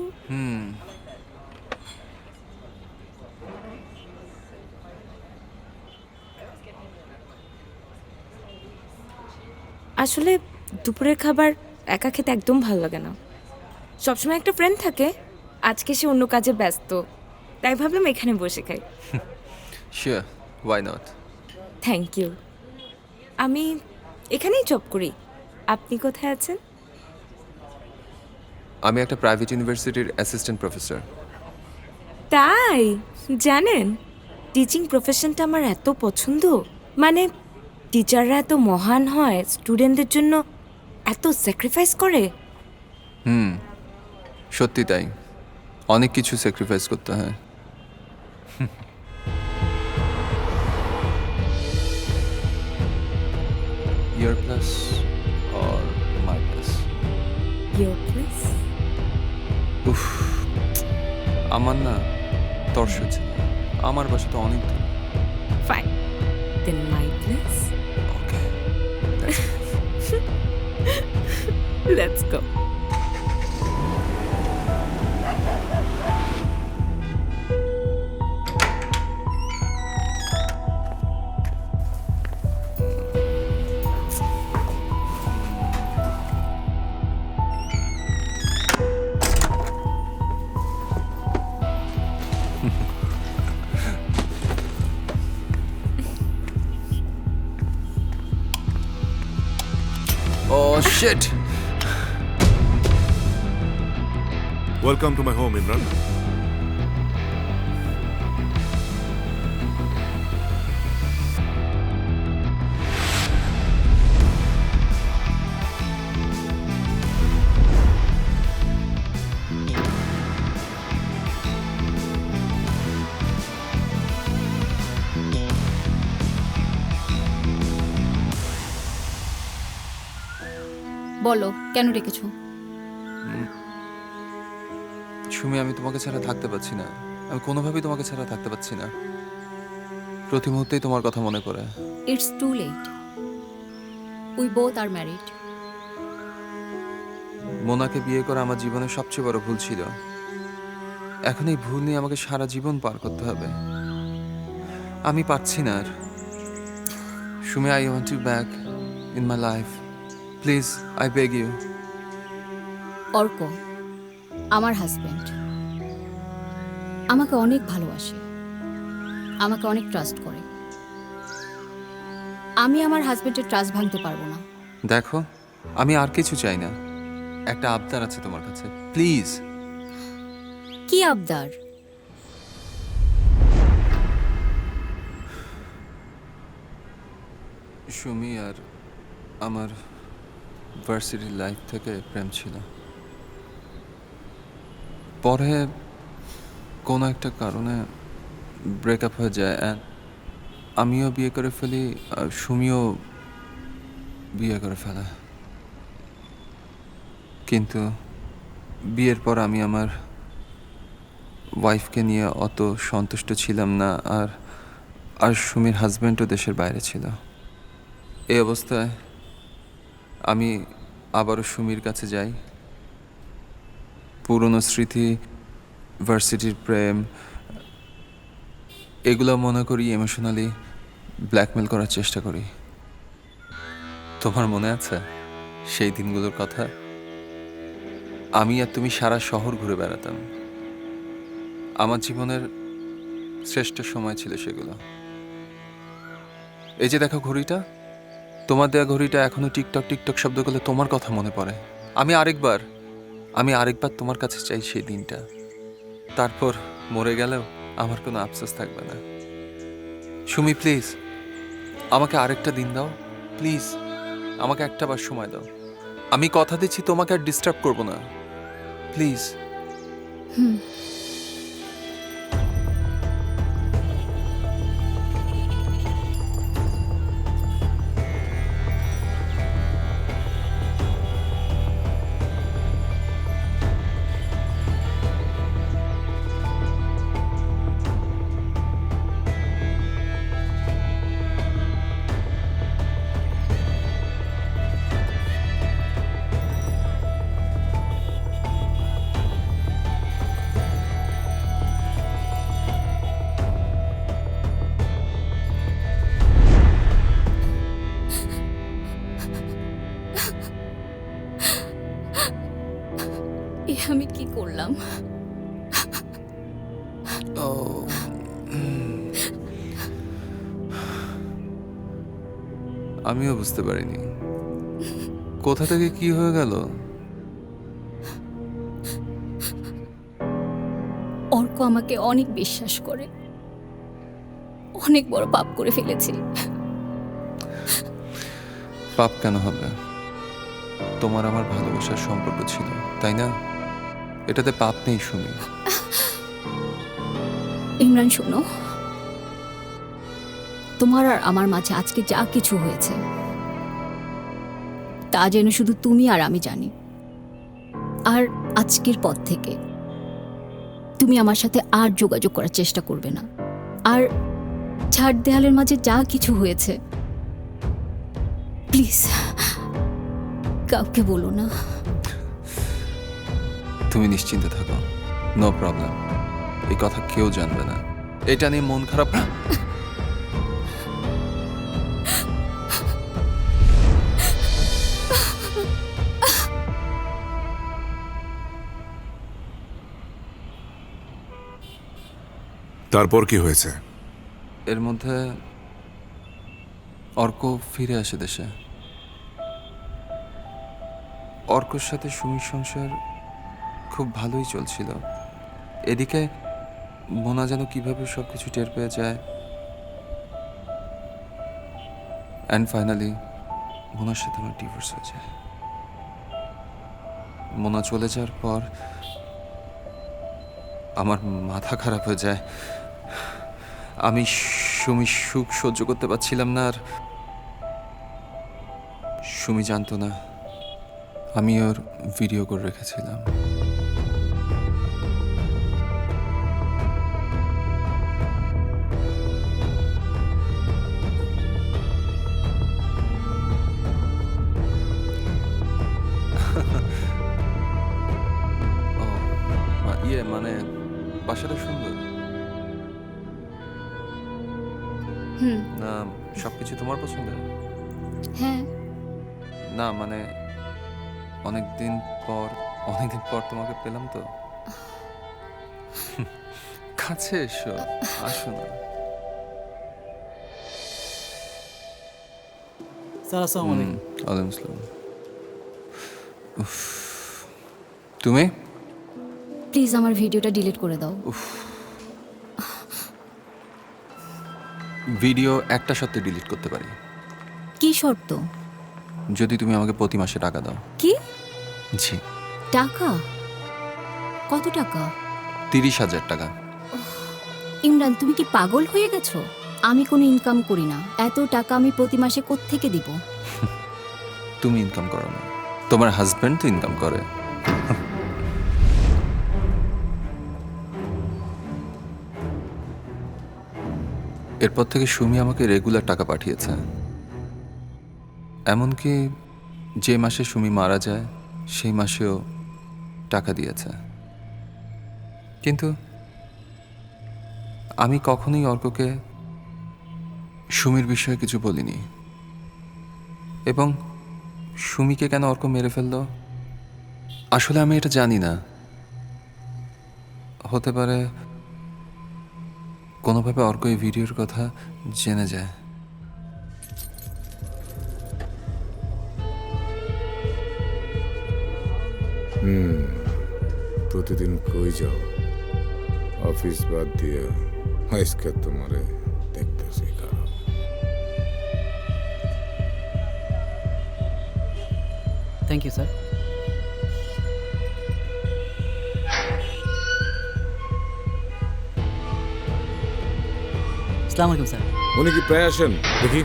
আসলে দুপুরের খাবার একা খেতে একদম ভালো লাগে না। সবসময় একটা ফ্রেন্ড থাকে, আজকে সে অন্য কাজে ব্যস্ত, তাই ভাবলাম এখানে বসে খাই। Sure, why not. Thank you. আমি এখানেই জব করি। আপনি কোথায় আছেন? আমি একটা প্রাইভেট ইউনিভার্সিটির অ্যাসিস্ট্যান্ট প্রফেসর। তাই জানেন, টিচিং প্রফেশনটা আমার এত পছন্দ। মানে টিচাররা এত মহান হয়, স্টুডেন্টদের জন্য এত স্যাক্রিফাইস করে। সত্যি তাই, অনেক কিছু স্যাক্রিফাইস করতে হয়। Your plus or my plus? Your place? উফ, আমার না তর্স হচ্ছে না, আমার বাসা তো অনেক দূর। Fine. Then my place? Okay. Let's go. Oh shit! Welcome to my home, Imran. বলো কেন ডেকেছো? সুমি, আমি তোমাকে ছাড়া থাকতে পারছি না। আমি কোনোভাবেই তোমাকে ছাড়া থাকতে পারছি না। প্রতি মুহূর্তেই তোমার কথা মনে পড়ে। It's too late, we both are married. মোনাকে বিয়ে করা আমার জীবনের সবচেয়ে বড় ভুল ছিল। এখন এই ভুল নিয়ে আমাকে সারা জীবন পার করতে হবে। আমি পারছি না আর। Sumi, I want you back in my life. Please, I beg you. Arko আমার হাজব্যান্ড, আমাকে অনেক ভালোবাসে, আমাকে অনেক ট্রাস্ট করে। আমি আমার হাজব্যান্ডের ট্রাস্ট ভাঙতে পারবো না। দেখো, আমি আর কিছু চাই না। একটা আবদার আছে তোমার কাছে, প্লিজ। কি আবদার? সুমি আর আমার ভার্সিটির লাইফ থেকে প্রেম ছিল। পরে কোনো একটা কারণে ব্রেকআপ হয়ে যায়, অ্যান্ড আমিও বিয়ে করে ফেলি, আর সুমিও বিয়ে করে ফেলে। কিন্তু বিয়ের পর আমি আমার ওয়াইফকে নিয়ে অত সন্তুষ্ট ছিলাম না, আর সুমির হাজব্যান্ডও দেশের বাইরে ছিল। এই অবস্থায় আমি আবারও সুমির কাছে যাই। পুরনো স্মৃতি, ভার্সিটির প্রেম, এগুলো মনে করি, ইমোশনালি ব্ল্যাকমেল করার চেষ্টা করি। তোমার মনে আছে সেই দিনগুলোর কথা? আমি আর তুমি সারা শহর ঘুরে বেড়াতাম। আমার জীবনের শ্রেষ্ঠ সময় ছিল সেগুলো। এই যে দেখো ঘড়িটা, তোমার দেয়া ঘড়িটা এখনো টিকটক টিকটক শব্দ করলে তোমার কথা মনে পড়ে। আমি আরেকবার তোমার কাছে চাই সেই দিনটা। তারপর মরে গেলেও আমার কোনো আফসোস থাকবে না। সুমি, প্লিজ আমাকে আরেকটা দিন দাও, প্লিজ আমাকে একটা বার সময় দাও। আমি কথা দিচ্ছি তোমাকে আর ডিস্টার্ব করবো না, প্লিজ। আমি কি করলাম? ও আমিও বুঝতে পারিনি কোথা থেকে কি হয়ে গেল। অর্ক আমাকে অনেক বিশ্বাস করে, অনেক বড় পাপ করে ফেলেছি। পাপ কেন হবে? তোমার আমার ভালোবাসার সম্পর্ক ছিল, তাই না? এটাতে পাপ নেই শুনি। ইমরান শোনো, তোমার আর আমার মাঝে আজকে যা কিছু হয়েছে তা যেন শুধু তুমি আর আমি জানি। আর আজকের পর থেকে তুমি আমার সাথে আর যোগাযোগ করার চেষ্টা করবে না। আর চার দেয়ালের মাঝে যা কিছু হয়েছে প্লিজ কাউকে বলো না। তুমি নিশ্চিন্তে থাকো, নো প্রবলেম। এই কথা কেউ জানবে না। এটা নিয়ে মন খারাপ তারপর কি হয়েছে? এর মধ্যে অর্ক ফিরে আসে দেশে। অর্কর সাথে সুমির সংসার খুব ভালোই চলছিল। এদিকে মোনা যেন কিভাবে সবকিছু টের পেয়ে যায়। অ্যান্ড ফাইনালি মোনার সাথে আমার ডিভোর্স হয়ে যায়। মোনা চলে যাওয়ার পর আমার মাথা খারাপ হয়ে যায়। আমি সুমির সুখ সহ্য করতে পারছিলাম না। আর সুমি জানতো না আমি ওর ভিডিও করে রেখেছিলাম। মানে বাসাটা সুন্দর না? সবকিছু তোমার পছন্দ? হ্যাঁ। না মানে অনেকদিন পর তোমাকে পেলাম তো। কাছে এসো, আসো না। স্যার আসসালামু আলাইকুম। ওয়ালাইকুম আসসালাম। তুমি প্লিজ আমার ভিডিওটা ডিলিট করে দাও। ভিডিও একটা সত্যি ডিলিট করতে পারি। কি শর্ত? যদি তুমি আমাকে প্রতি মাসে টাকা দাও। কি? জি। টাকা? কত টাকা? 30,000 টাকা। ইমরান তুমি কি পাগল হয়ে গেছো? আমি কোনো ইনকাম করি না, এত টাকা আমি প্রতি মাসে কোত্থেকে দিব? তুমি ইনকাম করো না, তোমার হাজবেন্ড তো ইনকাম করে। এরপর থেকে সুমি আমাকে রেগুলার টাকা পাঠিয়েছে। এমনকি যে মাসে সুমি মারা যায় সেই মাসেও টাকা দিয়েছে। কিন্তু আমি কখনোই অর্ককে সুমির বিষয়ে কিছু বলিনি। এবং সুমিকে কেন অর্ক মেরে ফেলল আসলে আমি এটা জানি না। হতে পারে কোনোভাবে অর্ক এই ভিডিওর কথা জেনে যায়। প্রতিদিন কই যাও? অফিস বাদ দিয়ে আজকে তোমারে দেখতেছি খারাপ। Thank you sir. আসসালামু আলাইকুম স্যার। উনি কি প্রায় আসেন দেখি?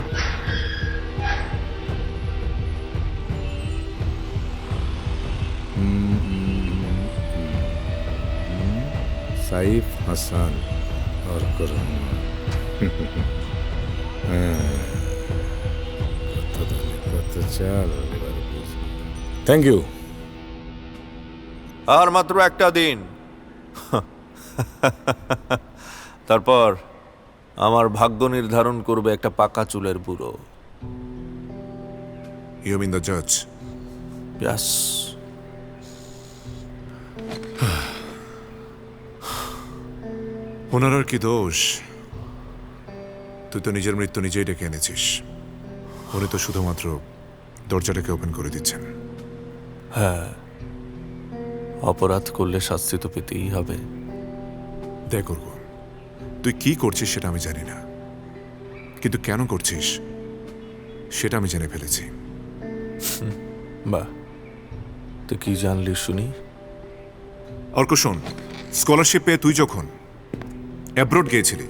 সাইফ হাসান অর্ক রহমান। কত দামে কত চাল। Thank you. আর মাত্র একটা দিন, তারপর আমার ভাগ্য নির্ধারণ করবে একটা পাকা চুলের বুড়ো। You mean the judge? Yes. ওনার আর কি দোষ? তুই তো নিজের মৃত্যু নিজেই ডেকে এনেছিস। উনি তো শুধুমাত্র দরজাটাকে ওপেন করে দিচ্ছেন। হ্যাঁ, অপরাধ করলে শাস্তি তো পেতেই হবে। দেখ করব, তুই কি করছিস সেটা আমি জানি না, কিন্তু কেন করছিস সেটা আমি জেনে ফেলেছি। বাহ, তুই কি জানলি শুনি? অর্ক শোন, স্কলারশিপ পেয়ে তুই যখন অ্যাব্রড গিয়েছিলি,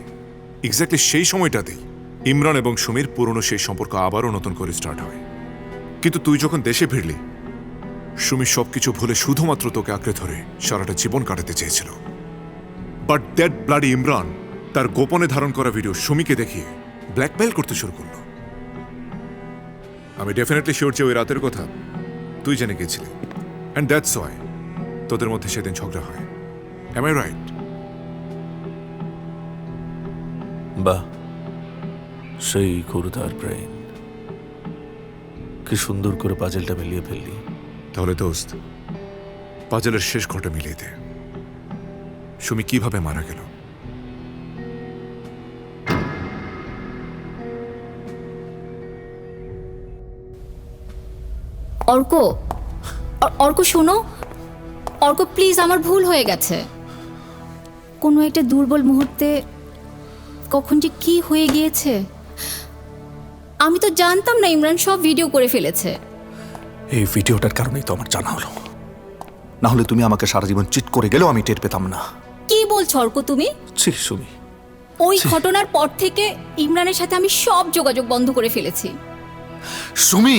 এক্স্যাক্টলি সেই সময়টাতেই ইমরান এবং সুমির পুরনো সেই সম্পর্ক আবারও নতুন করে স্টার্ট হয়। কিন্তু তুই যখন দেশে ফিরলি, সুমি সবকিছু ভুলে শুধুমাত্র তোকে আঁকড়ে ধরে সারাটা জীবন কাটাতে চেয়েছিল। বাট দ্যাট ব্লাডি ইমরান তার গোপনে ধারণ করা ভিডিও সুমিকে দেখিয়ে ব্ল্যাকমেল করতে শুরু করলো। আমি ডেফিনেটলি শিওর যে ওই রাতের কথা তুই জেনে গেছিলি, অ্যান্ড দ্যাটস ওয়াই তোদের মধ্যে সেদিন ঝগড়া হয়। Am I right? বাহ, সেই গুরুদার ব্রেইন, কি সুন্দর করে পাজেলটা মিলিয়ে ফেললি। তাহলে দোস্ত, পাজলের শেষ ঘটা মিলিয়ে দে। সুমি কিভাবে মারা গেল? অর্ক, অর্ক শোনো, অর্ক প্লিজ, আমার ভুল হয়ে গেছে। কোনো একটা দুর্বল মুহূর্তে কখন যে কি হয়ে গিয়েছে আমি তো জানতাম না। ইমরান সব ভিডিও করে ফেলেছে। এই ভিডিওটার কারণেই তো আমার জানা হলো, না হলে তুমি আমাকে সারা জীবন চিট করে গেলেও আমি টের পেতাম না। কি বলছো অর্ক তুমি? ছি সুমি, ওই ঘটনার পর থেকে ইমরানের সাথে আমি সব যোগাযোগ বন্ধ করে ফেলেছি। সুমি,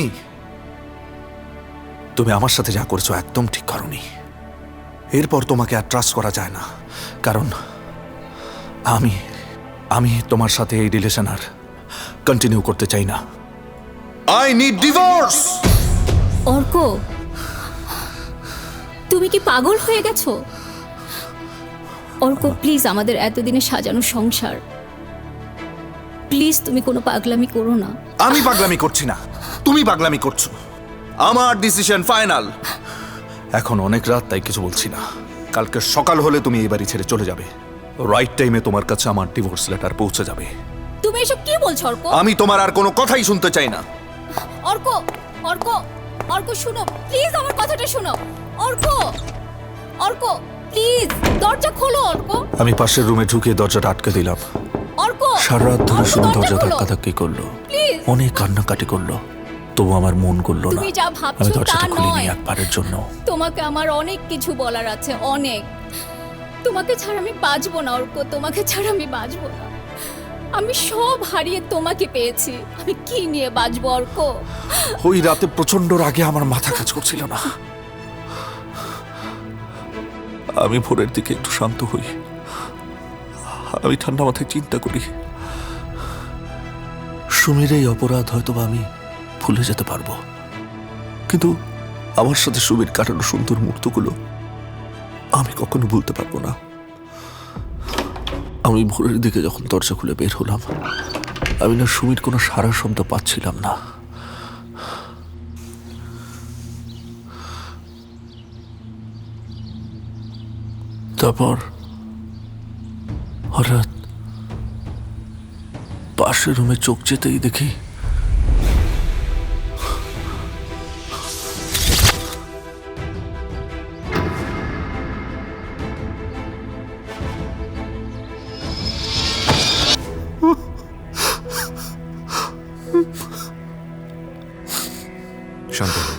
তুমি আমার সাথে যা করেছো একদম ঠিক করোনি। এরপর তোমাকে আর ট্রাস্ট করা যায় না, কারণ আমি তোমার সাথে এই রিলেশন আর কন্টিনিউ করতে চাই না। I need divorce. অর্ক, তুমি কি পাগল হয়ে গেছো? অর্ক প্লিজ, আমাদের এতদিনে সাজানো সংসার, প্লিজ তুমি কোনো পাগলামি করো না। আমি পাগলামি করছি না, তুমি পাগলামি করছো। আমার ডিসিশন ফাইনাল। এখন অনেক রাত, তাই কিছু বলছি না। কালকে সকাল হলে তুমি এই বাড়ি ছেড়ে চলে যাবে। রাইট টাইমে তোমার কাছে আমার ডিভোর্স লেটার পৌঁছে যাবে। তুমি এসব কি বলছো অর্ক? আমি তোমার আর কোনো কথাই শুনতে চাই না। অর্ক, অর্ক, অর্ক শুনো প্লিজ, আমার কথাটা শোনো। অর্ক, অর্ক প্লিজ দরজা খোলো। অর্ক, আমি পাশের রুমে ঢুকে দরজাটা আটকে দিলাম। অর্ক, সারা রাত ধরে শুধু দরজা খোলো। ধাক্কাধাক্কি করলো, প্লিজ। অনেক কান্নাকাটি করলো, তবু আমার মন করলো না। তুমি যা আমি ভাবছো তা দরজাটা খুলিনি নয়। একবারের জন্য। তোমাকে আমার অনেক কিছু বলার আছে, অনেক। তোমাকে ছাড়া আমি বাঁচবো না অর্ক, তোমাকে ছাড়া আমি বাঁচবো না। আমি সব হারিয়ে তোমাকে পেয়েছি, আমি কি নিয়ে বাঁচবো অর্ক? ওই রাতে প্রচন্ড রাগে আমার মাথা কাজ করছিল না। আমি ভোরের দিকে একটু শান্ত হই, আমি ঠান্ডা মাথায় চিন্তা করি, সুমির এই অপরাধ হয়তো আমি ভুলে যেতে পারবো, কিন্তু আমার সাথে সুমির কাটানো সুন্দর মুহূর্তগুলো আমি কখনো ভুলতে পারবো না। আমি ভোরের দিকে যখন দরজা খুলে বের হলাম, আমি না সুমির কোনো সারা শব্দ পাচ্ছিলাম না। তারপর হঠাৎ পাশের রুমে চোখ যেতেই দেখি শান্ত হ।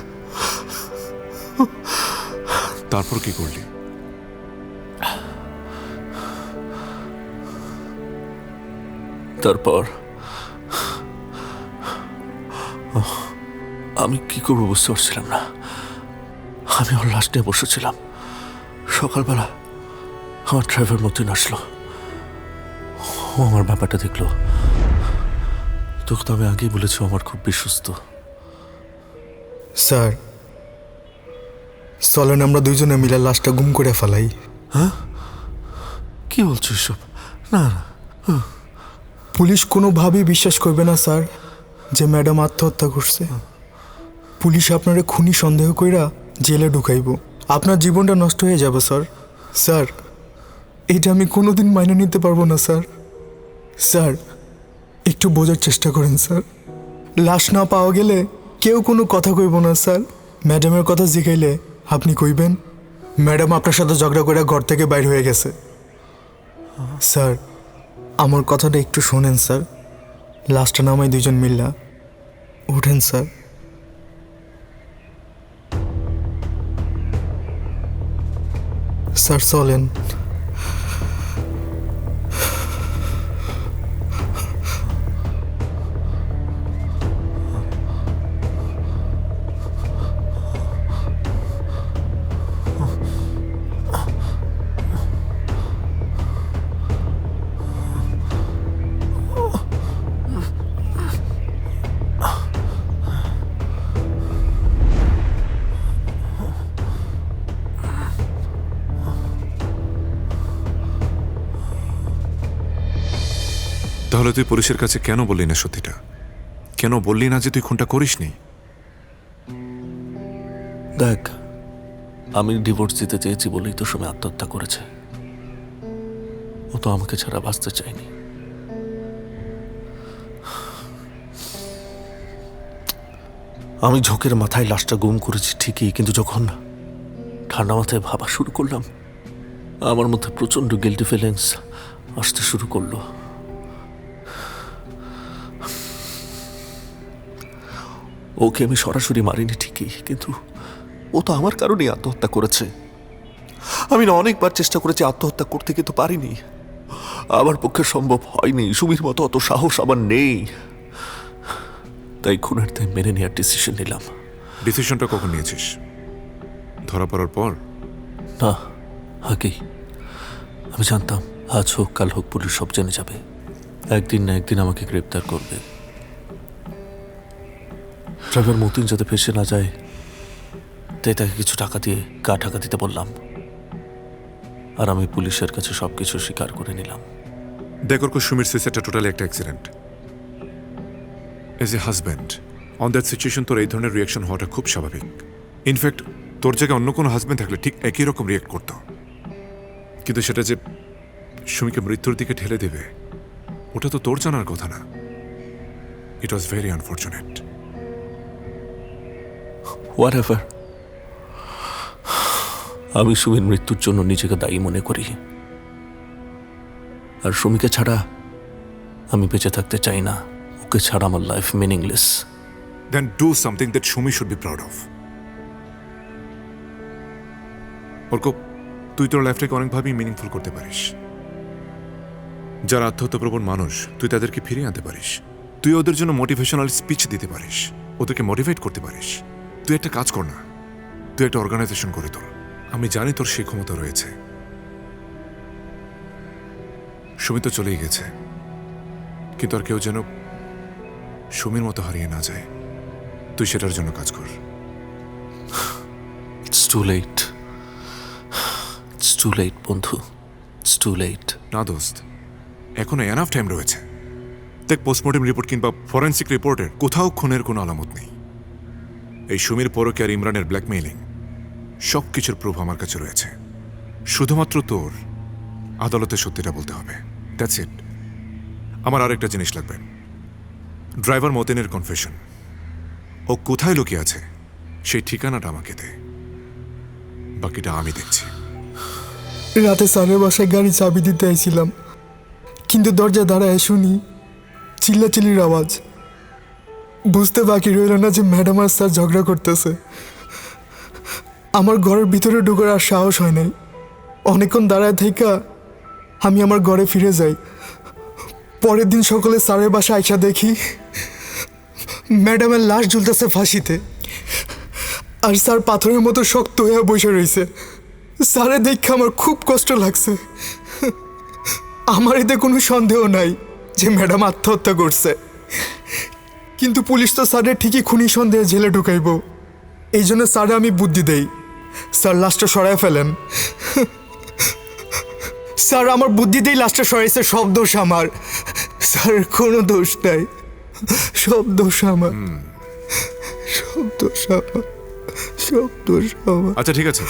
তারপর কি করলি? তারপর আমি কি করবো বুঝতে পারছিলাম না। আমি ওর লাস্ট ডে বসেছিলাম। সকালবেলা আমার ড্রাইভার মধ্যে আসলো, ও আমার ব্যাপারটা দেখলো। তোকে তো আমি আগেই বলেছি আমার খুব বিশ্বস্ত। স্যার, চলেন আমরা দুইজনে মিলে লাশটা গুম করে ফেলাই। হ্যাঁ, কি বলছো এসব? না না, পুলিশ কোনোভাবেই বিশ্বাস করবে না স্যার যে ম্যাডাম আত্মহত্যা করছে। পুলিশ আপনারে খুনি সন্দেহ কইরা জেলে ঢুকাইব, আপনার জীবনটা নষ্ট হয়ে যাবে স্যার। স্যার এটা আমি কোনোদিন মাইনে নিতে পারবো না স্যার। স্যার একটু বোঝার চেষ্টা করেন স্যার। লাশ না পাওয়া গেলে কেউ কোনো কথা কইব না স্যার। ম্যাডামের কথা জিগাইলে আপনি কইবেন ম্যাডাম আপনার সাথে ঝগড়া করে ঘর থেকে বাইর হয়ে গেছে। স্যার আমার কথাটা একটু শোনেন স্যার। লাশটা নামাই দুজন মিল্লা উঠেন স্যার। স্যার চলেন। তাহলে তুই পুলিশের কাছে কেন বললি না সত্যিটা? কেন বললি না যে তুই খুনটা করিসনি? দেখ, আমি ডিভোর্স দিতে চেয়েছি বলেই তো সুমি আত্মহত্যা করেছে। ও তো আমাকে ছাড়া বাঁচতে চায়নি। আমি ঝোঁকের মাথায় লাশটা গুম করেছি ঠিকই, কিন্তু যখন ঠান্ডা মাথায় ভাবা শুরু করলাম আমার মধ্যে প্রচন্ড গিল্টি ফিলিংস আসতে শুরু করলো। ওকে আমি সরাসরি মারিনি ঠিকই, কিন্তু ও তো আমার কারণেই আত্মহত্যা করেছে। আমি না অনেকবার চেষ্টা করেছি আত্মহত্যা করতে, কিন্তু পারিনি। আমার পক্ষে সম্ভব হয়নি। সুমির মতো অত সাহস আমার নেই। তাই খুনের দায় মেনে নেওয়ার ডিসিশন নিলাম। ডিসিশনটা কখন নিয়েছিস? ধরা পড়ার পর? না, আগেই। আমি জানতাম আজ হোক কাল হোক পুলিশ সব জেনে যাবে। একদিন না একদিন আমাকে গ্রেপ্তার করবে। ড্রাইভার মতিন যাতে ফেসে না যায় তাই তাকে কিছু টাকা দিয়ে গা ঢাকা দিতে বললাম, আর আমি পুলিশের কাছে সবকিছু স্বীকার করে নিলাম। দেখো সুমির সুইসাইডটা টোটালি একটা accident. As a husband on that situation তোর এই ধরনের রিয়াকশন হওয়াটা খুব স্বাভাবিক। ইনফ্যাক্ট তোর জায়গায় অন্য কোনো হাজব্যান্ড থাকলে ঠিক একই রকম রিয়াক্ট করতো, কিন্তু সেটা যে সুমিকে মৃত্যুর দিকে ঠেলে দেবে ওটা তো তোর জানার কথা না। ইট ওয়াজ ভেরি আনফর্চুনেট। হোয়াটএভার, আমি সুমির মৃত্যুর জন্য নিজেকে দায়ী মনে করি। আর সুমিকে ছাড়া আমি বেঁচে থাকতে চাই না। ওকে ছাড়া আমার life meaningless. Then do something that Shumi should be proud of. Arko, তুই তোর লাইফটাকে অনেকভাবেই মিনিংফুল করতে পারিস। যারা আত্মহত্যাপ্রবণ মানুষ তুই তাদেরকে ফিরিয়ে আনতে পারিস। তুই ওদের জন্য মোটিভেশনাল স্পিচ দিতে পারিস, ওদেরকে মোটিভেট করতে পারিস। তুই একটা কাজ কর না, তুই একটা অর্গানাইজেশন করে তোর। আমি জানি তোর সেই ক্ষমতা রয়েছে। সুমি তো চলেই গেছে, কিন্তু আর কেউ যেন সুমির মতো হারিয়ে না যায়। তুই সেটার জন্য কাজ কর। It's too late, it's too late বন্ধু, ইটস টু লেট। না দোস্ত, এখনো এনাফ টাইম রয়েছে। দেখ, পোস্টমর্টম রিপোর্ট কিংবা ফরেন্সিক রিপোর্টের কোথাও খুনের কোনো আলামত নেই। এই সুমির পরকে আর ইমরানের ব্ল্যাকমেইলিং সব কিছুর প্রুফ আমার কাছে রয়েছে। শুধুমাত্র তোর আদালতে সত্যিটা বলতে হবে। That's it. আমার আরেকটা জিনিস লাগবে, ড্রাইভার মতিনের কনফেশন। ও কোথায় লুকিয়ে আছে সেই ঠিকানাটা আমাকে দে, বাকিটা আমি দেখছি। রাতে স্যারের বাসায় গাড়ি চাবি দিতে আইছিলাম, কিন্তু দরজা দাঁড়ায় শুনি চিল্লাচিল্লির আওয়াজ। বুঝতে বাকি রইল না যে ম্যাডাম আর স্যার ঝগড়া করতেছে। আমার ঘরের ভিতরে ঢোকার আর সাহস হয় নাই। অনেকক্ষণ দাঁড়ায় থেকে আমি আমার ঘরে ফিরে যাই। পরের দিন সকালে স্যারের বাসায় আইসা দেখি ম্যাডামের লাশ ঝুলতেছে ফাঁসিতে, আর স্যার পাথরের মতো শক্ত হয়ে বসে রয়েছে। স্যারে দেখে আমার খুব কষ্ট লাগছে। আমার এতে কোনো সন্দেহ নাই যে ম্যাডাম আত্মহত্যা করছে, কিন্তু পুলিশ তো স্যারের ঠিকই খুনি সন্দেহে জেলে ঢুকাইব। এই জন্য স্যারে আমি বুদ্ধি দেই, স্যার লাশটা সরায় ফেলেন। স্যার আমার বুদ্ধি দিয়ে লাশটা সরাইছে। সব দোষ আমার স্যার, কোনো দোষ নাই। সব দোষ আমার, সব দোষ আমার, সব দোষ আমার। আচ্ছা ঠিক আছে,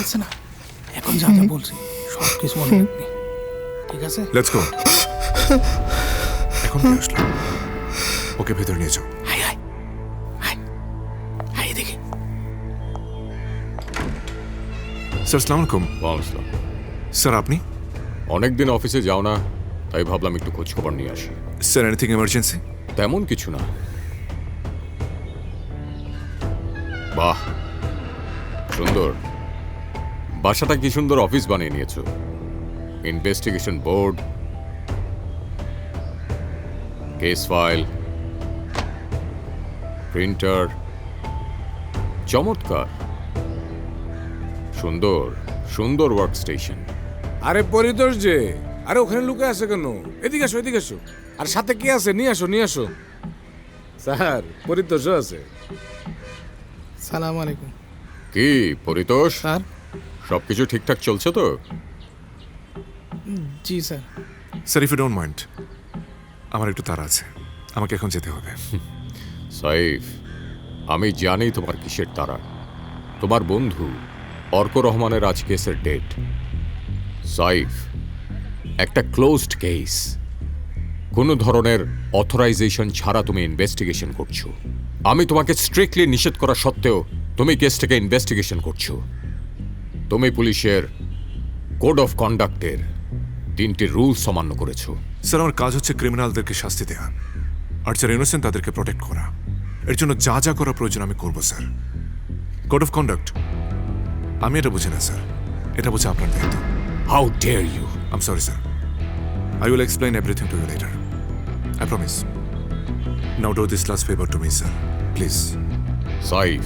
আছে না, এখন যা যা বলছি সব কিছু মনে রাখবি, ঠিক আছে? Let's go. এখন কি আসলো? ওকে ভেতরে নিয়ে যাও। দেখি স্যার আসসালামু আলাইকুম। ওয়ালাইকুম। স্যার আপনি? অনেকদিন অফিসে যাও না, তাই ভাবলাম একটু খোঁজ খবর নিয়ে আসি। Sir anything emergency? তেমন কিছু না। বাহ সুন্দর, বাসাটা কি সুন্দর অফিস বানিয়ে নিয়েছো। Investigation board, case file, printer, চমৎকার। সুন্দর সুন্দর ওয়ার্ক স্টেশন। আরে পরিতোষ যে, আরে ওখানে লুকে আছে কেন? এদিকে আসো, এদিকে আসো। আর সাথে কি আছে? নিয়ে আসো, নিয়ে আসো। স্যার পরিতোষও আছে। সালাম আলাইকুম। কি পরিতোষ, স্যার সবকিছু ঠিকঠাক চলছে তো? জি sir. Sir if you don't mind, আমার একটু তাড়া আছে, আমাকে এখন যেতে হবে। সাইফ, আমি জানি তোমার কিসের তাড়া। তোমার বন্ধু অর্ক রহমানের আজ কেসের ডেট। সাইফ, একটা ক্লোজড কেস, কোনো ধরনের অথরাইজেশন ছাড়া তুমি ইনভেস্টিগেশন করছো। আমি তোমাকে স্ট্রিক্টলি নিষেধ করা সত্ত্বেও তুমি কেসটাকে ইনভেস্টিগেশন করছো। তুমি পুলিশের কোড অফ কন্ডাক্টের 3টি রুলস অমান্য করেছো। স্যার আমার কাজ হচ্ছে ক্রিমিনালদেরকে শাস্তি দেওয়া, আর যারা ইনোসেন্ট তাদেরকে প্রোটেক্ট করা। এর জন্য যা যা করা প্রয়োজন আমি করবো স্যার। কোড অফ কন্ডাক্ট আমি এটা বুঝি না স্যার, এটা বুঝে আপনার দায়িত্ব। How dare you! I am sorry sir, I will explain everything to you later, I promise. Now do this last favour to me sir, please. Saif,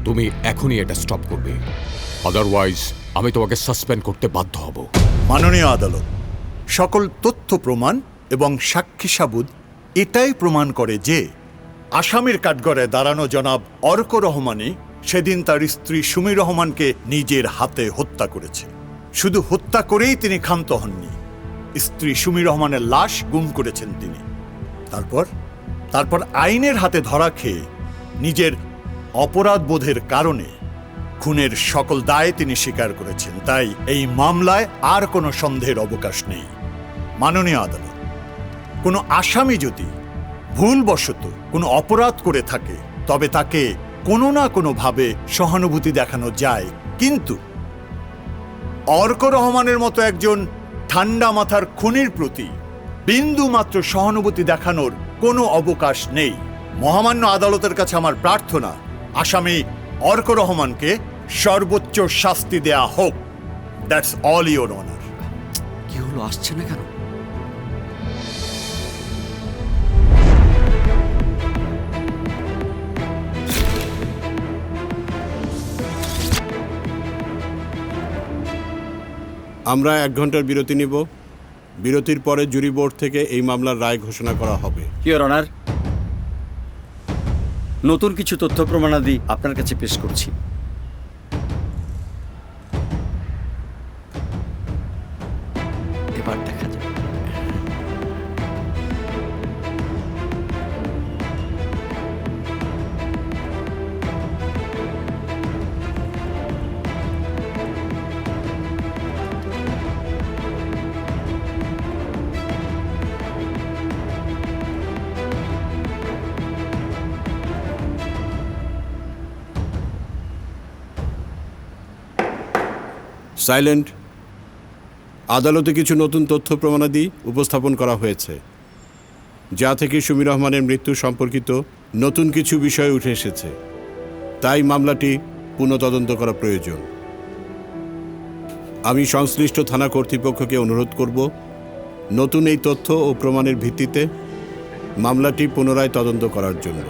তুমি এখনই এটা স্টপ করবে, আদারওয়াইজ আমি তোমাকে সাসপেন্ড করতে বাধ্য হব। মাননীয় আদালত, সকল তথ্য প্রমাণ এবং সাক্ষী সাবুদ এটাই প্রমাণ করে যে আসামির কাঠগড়ায় দাঁড়ানো জনাব অর্ক রহমানই সেদিন তার স্ত্রী সুমি রহমানকে নিজের হাতে হত্যা করেছে। শুধু হত্যা করেই তিনি ক্ষান্ত হননি, স্ত্রী সুমি রহমানের লাশ গুম করেছেন তিনি। তারপর আইনের হাতে ধরা খেয়ে নিজের অপরাধ বোধের কারণে খুনের সকল দায় তিনি স্বীকার করেছেন। তাই এই মামলায় আর কোনো সন্দেহের অবকাশ নেই। মাননীয় আদালত, কোনো আসামি যদি ভুলবশত কোনো অপরাধ করে থাকে তবে তাকে কোনো না কোনোভাবে সহানুভূতি দেখানো যায়, কিন্তু অর্ক রহমানের মতো একজন ঠান্ডা মাথার খুনির প্রতি বিন্দু মাত্র সহানুভূতি দেখানোর কোনো অবকাশ নেই। মহামান্য আদালতের কাছে আমার প্রার্থনা, আসামি অর্ক রহমানকে সর্বোচ্চ শাস্তি দেয়া হোক। That's all your honour. কি হলো, আসছে না কেন? আমরা 1 ঘন্টার বিরতি নিব। বিরতির পরে জুরি বোর্ড থেকে এই মামলার রায় ঘোষণা করা হবে। ইওর অনার, নতুন কিছু তথ্য প্রমাণাদি আপনার কাছে পেশ করছি। এবার দেখা যাবে। সাইলেন্ট। আদালতে কিছু নতুন তথ্য প্রমাণাদি উপস্থাপন করা হয়েছে, যা থেকে সুমি রহমানের মৃত্যু সম্পর্কিত নতুন কিছু বিষয় উঠে এসেছে। তাই মামলাটি পুনঃতদন্ত করা প্রয়োজন। আমি সংশ্লিষ্ট থানা কর্তৃপক্ষকে অনুরোধ করব নতুন এই তথ্য ও প্রমাণের ভিত্তিতে মামলাটি পুনরায় তদন্ত করার জন্য।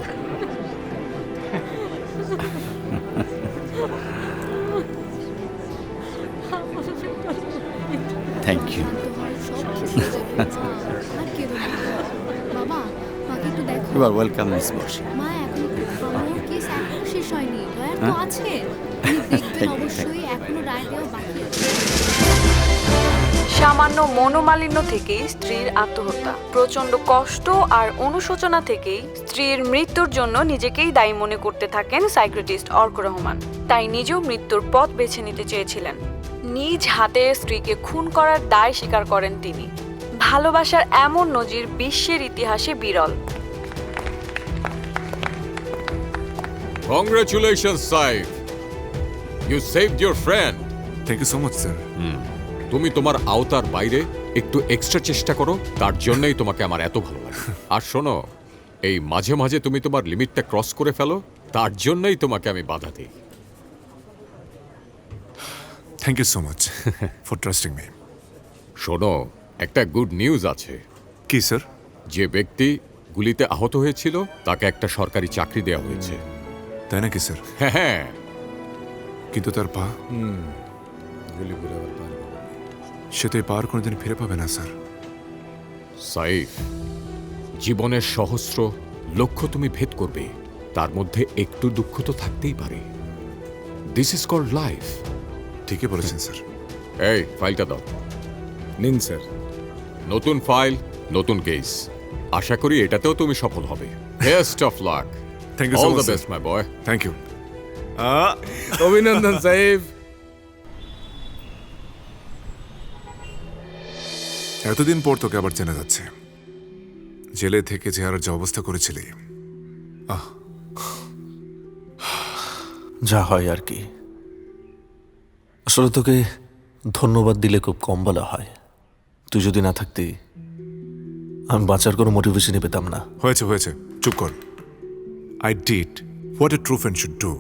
Thank you. বাবা, মাকে একটু দেখো। You are welcome miss Barsha. মা, এখন আমার কেস এখনো শেষ হয়নি, লয়ার তো আছে, উনি দেখবেন অবশ্যই, এখনো রায় দেওয়া বাকি আছে। সামান্য মনোমালিন্য থেকেই স্ত্রীর আত্মহত্যা, প্রচণ্ড কষ্ট আর অনুশোচনা থেকেই স্ত্রীর মৃত্যুর জন্য নিজেকেই দায়ী মনে করতে থাকেন সাইকিয়াট্রিস্ট অর্ক রহমান। তাই নিজেও মৃত্যুর পথ বেছে নিতে চেয়েছিলেন। নিজ হাতে স্ত্রীকে খুন করার দায় স্বীকার করেন তিনি। ভালোবাসার এমন নজির বিশ্বের ইতিহাসে বিরল। Congratulations, Saif. You saved your friend. Thank you so much sir. তুমি তোমার আওতার বাইরে একটু এক্সট্রা চেষ্টা করো, তার জন্যই তোমাকে আমার এত ভালো লাগে। আর শোনো, এই মাঝে মাঝে তুমি তোমার লিমিটটা ক্রস করে ফেলো, তার জন্যই তোমাকে আমি বাধা দিই। Thank you so much for trusting me. শোনো, একটা গুড নিউজ আছে। কি স্যার? যে ব্যক্তি গুলিতে আহত হয়েছিল তাকে একটা সরকারি চাকরি দেওয়া হয়েছে। তাই নাকি স্যার? হ্যাঁ। কিন্তু তার পা, সে তো এই পা আর কোনোদিন ফিরে পাবে না স্যার। সাইফ, জীবনের সহস্র লক্ষ্য তুমি ভেদ করবে, তার মধ্যে একটু দুঃখ তো থাকতেই পারে। This is called life. ঠিকই বলেছেন স্যার। এই ফাইলটা দাও। নিন স্যার। নতুন ফাইল, নতুন কেস। আশা করি এটাতেও তুমি সফল হবে। Best of luck. Thank you so all much the best my boy. Thank you. অভিনন্দন সাইফ। এতদিন পর তোকে আবার চেনা যাচ্ছে। জেলে থেকে যে আর যা অবস্থা করেছিলি, যা হয় আর কি। আসলে তোকে ধন্যবাদ দিলে খুব কম বলা হয়। তুই যদি না থাকতি আমি বাঁচার কোনো মোটিভেশনই পেতাম না। হয়েছে হয়েছে, চুপ কর। I did what a true friend should do.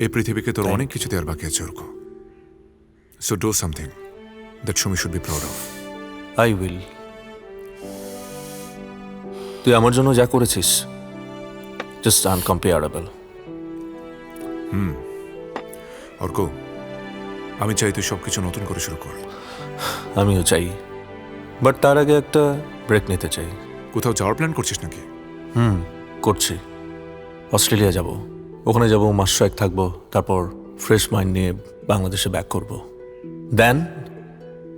এই পৃথিবীকে তোর অনেক কিছু দেওয়ার বাকি আছে Arko. So do something that Shumi should be proud of. I will. তুই আমার জন্য যা করেছিস জাস্ট আনকম্পেয়ারেবল। অর্ক, আমি চাই তুই সবকিছু নতুন করে শুরু কর। আমিও চাই, বাট তার আগে একটা ব্রেক নিতে চাই। কোথাও যাওয়ার প্ল্যান করছিস নাকি? করছি। অস্ট্রেলিয়া যাব। ওখানে যাব, মাস 6 থাকবো, তারপর ফ্রেশ মাইন্ড নিয়ে বাংলাদেশে ব্যাক করব। দেন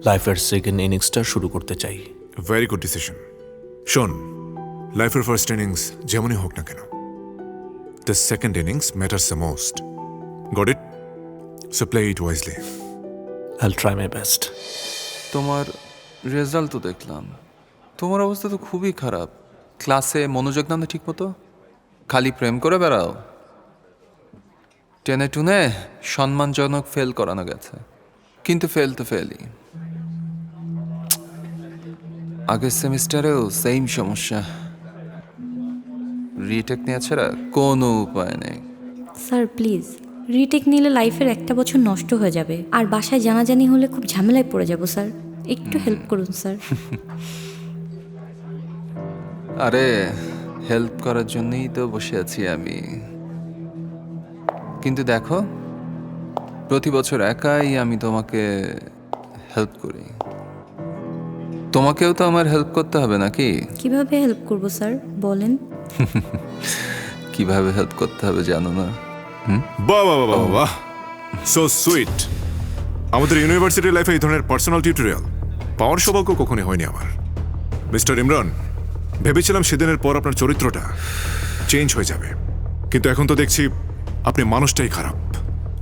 লাইফের সেকেন্ড ইনিংসটা শুরু করতে চাই। Very good decision. শোন, লাইফের ফার্স্ট ইনিংস যেমনই হোক না কেন, the second innings matters the most. Got it? So play it wisely. আইল ট্রাই মাই বেস্ট। তোমার রেজাল্ট তো দেখলাম, তোমার অবস্থা তো খুবই খারাপ। ক্লাসে মনোযোগ নাও না ঠিক মতো, খালি প্রেম করে বেড়াও। টেনে টুনে সম্মানজনক ফেল করানো গেছে, কিন্তু ফেল তো ফেলই। আগের সেমিস্টারেও সেম সমস্যা। রিটেক নিয়ে ছাড়া কোনো উপায় নেই। স্যার প্লিজ, রিটেক নিলে লাইফের একটা বছর নষ্ট হয়ে যাবে, আর বাসায় জানাজানি হলে খুব ঝামেলায় পড়ে যাব স্যার। একটু হেল্প করুন স্যার। আরে হেল্প করার জন্যই তো বসে আছি আমি। কিন্তু দেখো, প্রতি বছর একাই আমি তোমাকে হেল্প করি, তোমাকেও তো আমার হেল্প করতে হবে নাকি? কিভাবে হেল্প করব স্যার বলেন? কিভাবে হেল্প করতে হবে জানো না? বাহ বাহ বাহ বাহ, সো সুইট। আমাদের ইউনিভার্সিটি লাইফে এই ধরনের পার্সোনাল টিউটোরিয়াল পাওয়ার সৌভাগ্য কখনই হয়নি আমার। মিস্টার ইমরান, ভেবেছিলাম সেদিনের পর আপনার চরিত্রটা চেঞ্জ হয়ে যাবে, কিন্তু এখন তো দেখছি আপনি মানুষটাই খারাপ।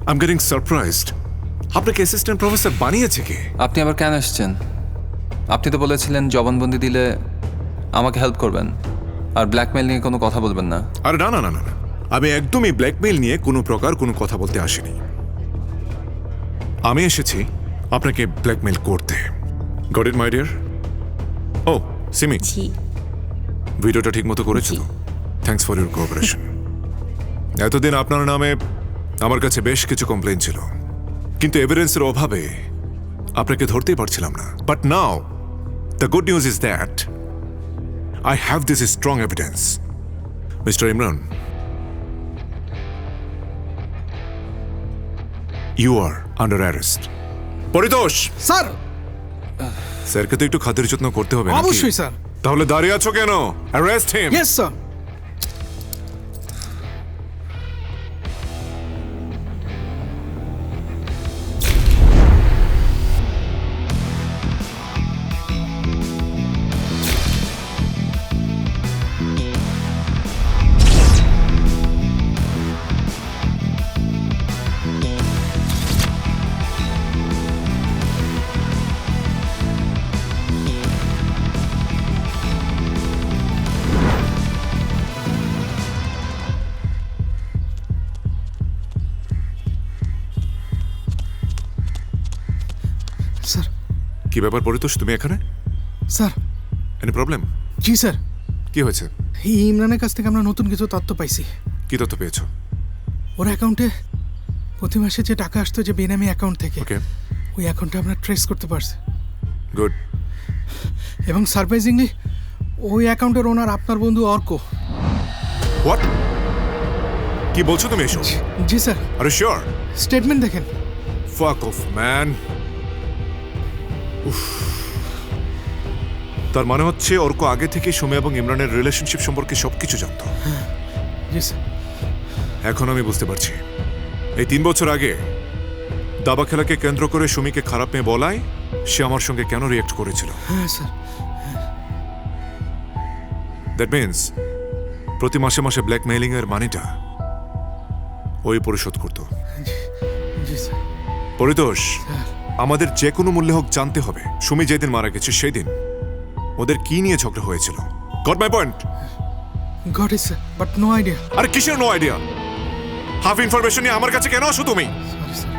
I am getting surprised. আপনাকে অ্যাসিস্ট্যান্ট প্রফেসর বানিয়েছে কে? আপনি আবার কেন আসছেন? আপনি তো বলেছিলেন জবানবন্দি দিলে আমাকে হেল্প করবেন, আর ব্ল্যাকমেইল নিয়ে কোনো কথা বলবেন না। আরে না না না না, আমি একদমই ব্ল্যাকমেইল নিয়ে কোনো প্রকার কোনো কথা বলতে আসিনি। আমি এসেছি আপনাকে ব্ল্যাকমেইল করতে। Got it my dear? Oh Simi, ভিডিওটা ঠিক মতো করেছিল। Thanks for your cooperation. এতদিন আপনার নামে আমার কাছে বেশ কিছু কমপ্লেইন ছিল, কিন্তু এভিডেন্সের অভাবে আপনাকে ধরতেই পারছিলাম না। But now the good news is that I have this strong evidence. Mr. Imran, you are under arrest. Paritosh sir. স্যারকে তো একটু খাতির যত্ন করতে হবে নাকি? অবশ্যই স্যার। তাহলে দাঁড়িয়ে আছো কেন? Arrest him. Yes sir. Sir. কি ব্যাপার পরিতোষ, তুমি এখানে? স্যার। Any problem? জি স্যার। কি হয়েছে? এই ইমরানের কাছ থেকে আমরা নতুন কিছু তথ্য পাইছি। কি তথ্য পেয়েছো? ওর অ্যাকাউন্টে প্রতি মাসে যে টাকা আসতো যে বেনামি অ্যাকাউন্ট থেকে, ওকে, ওই অ্যাকাউন্টে আমরা ট্রেস করতে পারছি। গুড। এবং সারপ্রাইজিংলি ওই অ্যাকাউন্টের ওনার আপনার বন্ধু অর্ক। হোয়াট? কি বলছো তুমি এসব? জি sir. Are you sure? Statement দেখেন। Fuck of man. তার মানে হচ্ছে অর্ক আগে থেকে সুমি এবং ইমরানের রিলেশনশিপ সম্পর্কে সবকিছু জানতো। জি স্যার। এখন আমি বুঝতে পারছি এই 3 বছর আগে দাবা খেলাকে কেন্দ্র করে সুমিকে খারাপ মেয়ে বলায় সে আমার সঙ্গে কেন রিয়েক্ট করেছিল। হ্যাঁ স্যার। দ্যাট মিন্স প্রতি মাসে মাসে ব্ল্যাকমেইলিং এর মানিটা ওই পরিশোধ করত। জি স্যার। পরিতোষ, আমাদের যে কোনো মূল্যে হোক জানতে হবে সুমি যেদিন মারা গেছে সেই দিন ওদের কি নিয়ে ঝগড়া হয়েছিল। Got my point? Got it sir, but no idea. আরে কিসের নো আইডিয়া? হাফ ইনফরমেশন নিয়ে আমার কাছে কেন আসো তুমি? Sorry sir.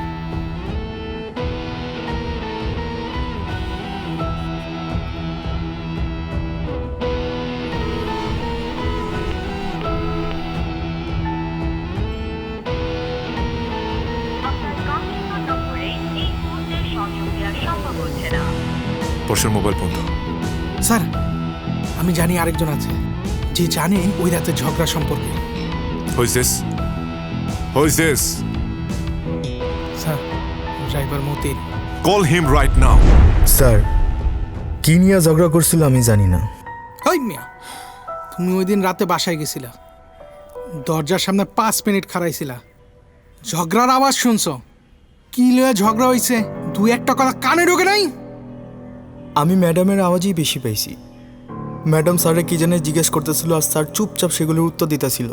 পরশের মোবাইল বন্ধ। স্যার, আমি জানি আরেকজন আছে যে জানে ওই রাতে ঝগড়া সম্পর্কে। Who is this? Who is this? Sir, driver Matin. Call him right now. Sir, কি নিয়ে ঝগড়া করছিল আমি জানি না। ওই মিয়া, তুমি ওই দিন রাতে বাসায় গেছিলা, দরজার সামনে 5 মিনিট খাড়াইছিলা, ঝগড়ার আওয়াজ শুনছো। কি লয়ে ঝগড়া হইছে 2-1টা কথা কানে ঢোকে নাই? আমি ম্যাডামের আওয়াজই বেশি পাইছি। ম্যাডাম স্যারে কি জানে জিজ্ঞেস করতেছিল আর স্যার চুপচাপ সেগুলোর উত্তর দিতেছিল,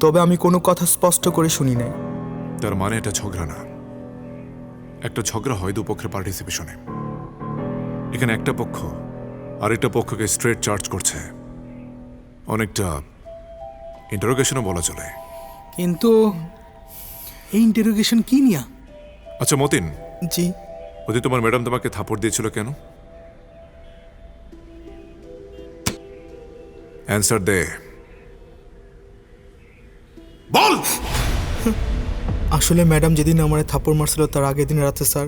তবে আমি কোনো কথা স্পষ্ট করে শুনি নাই। তার মানে এটা ঝগড়া না। একটা ঝগড়া হয় দুপক্ষের পার্টিসিপেশনে। এখানে একটা পক্ষ আরেকটা পক্ষকে স্ট্রেট চার্জ করছে, অনেকটা ইন্টারোগেশনও বলা চলে। কিন্তু এই ইন্টারোগেশন কি নিয়া? আচ্ছা মতিন। জি। ওদের তোমার ম্যাডাম তোমাকে থাপড় দিয়েছিল কেন? অ্যান্সার দে, বল। আসলে ম্যাডাম যেদিন আমারে থাপ্পড় মারছিল তার আগের দিন রাতে স্যার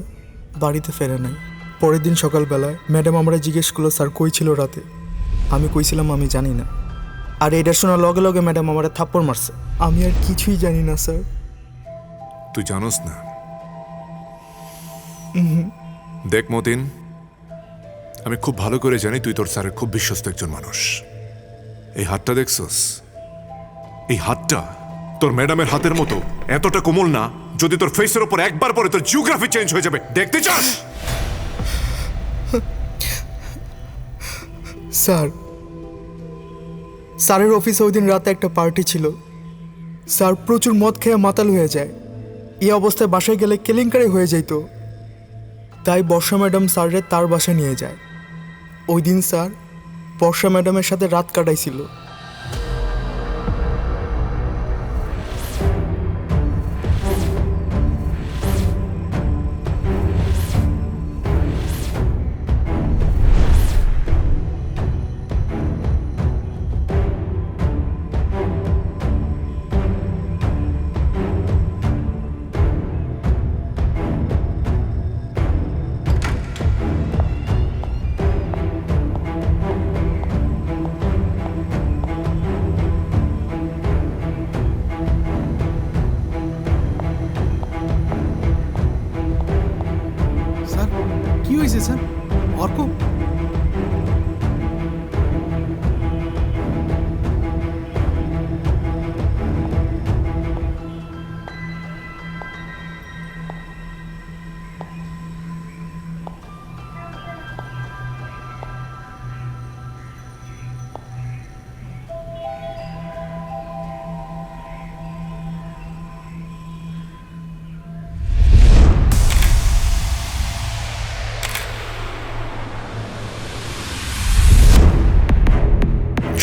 বাড়িতে ফেরে নাই। পরের দিন সকালবেলায় ম্যাডাম আমরা জিজ্ঞেস করলো স্যার কই ছিল রাতে। আমি কইছিলাম আমি জানি না। আর এটা শোনার লগে লগে ম্যাডাম আমারে থাপ্পড় মারছে। আমি আর কিছুই জানি না স্যার। তুই জানোস না? দেখ মতিন, আমি খুব ভালো করে জানি তুই তোর স্যারের খুব বিশ্বস্ত একজন মানুষ। এই হাতটা দেখছস? এই হাতটা তোর ম্যাডামের হাতের মতো এতটা কোমল না, যদি তোর ফেসের উপর একবার পরে তোর জিওগ্রাফি চেঞ্জ হয়ে যাবে। দেখতে চাস? স্যার, স্যারের অফিসে ওই দিন রাতে একটা পার্টি ছিল। স্যার প্রচুর মদ খেয়ে মাতাল হয়ে যায়। এই অবস্থায় বাসায় গেলে কেলেঙ্কারি হয়ে যেত। তাই বর্ষা ম্যাডাম স্যাররে তার বাসায় নিয়ে যায়। ওই দিন স্যার বর্ষা ম্যাডামের সাথে রাত কাটাইছিল। স্যার, কি হয়েছে স্যার? অর্ক?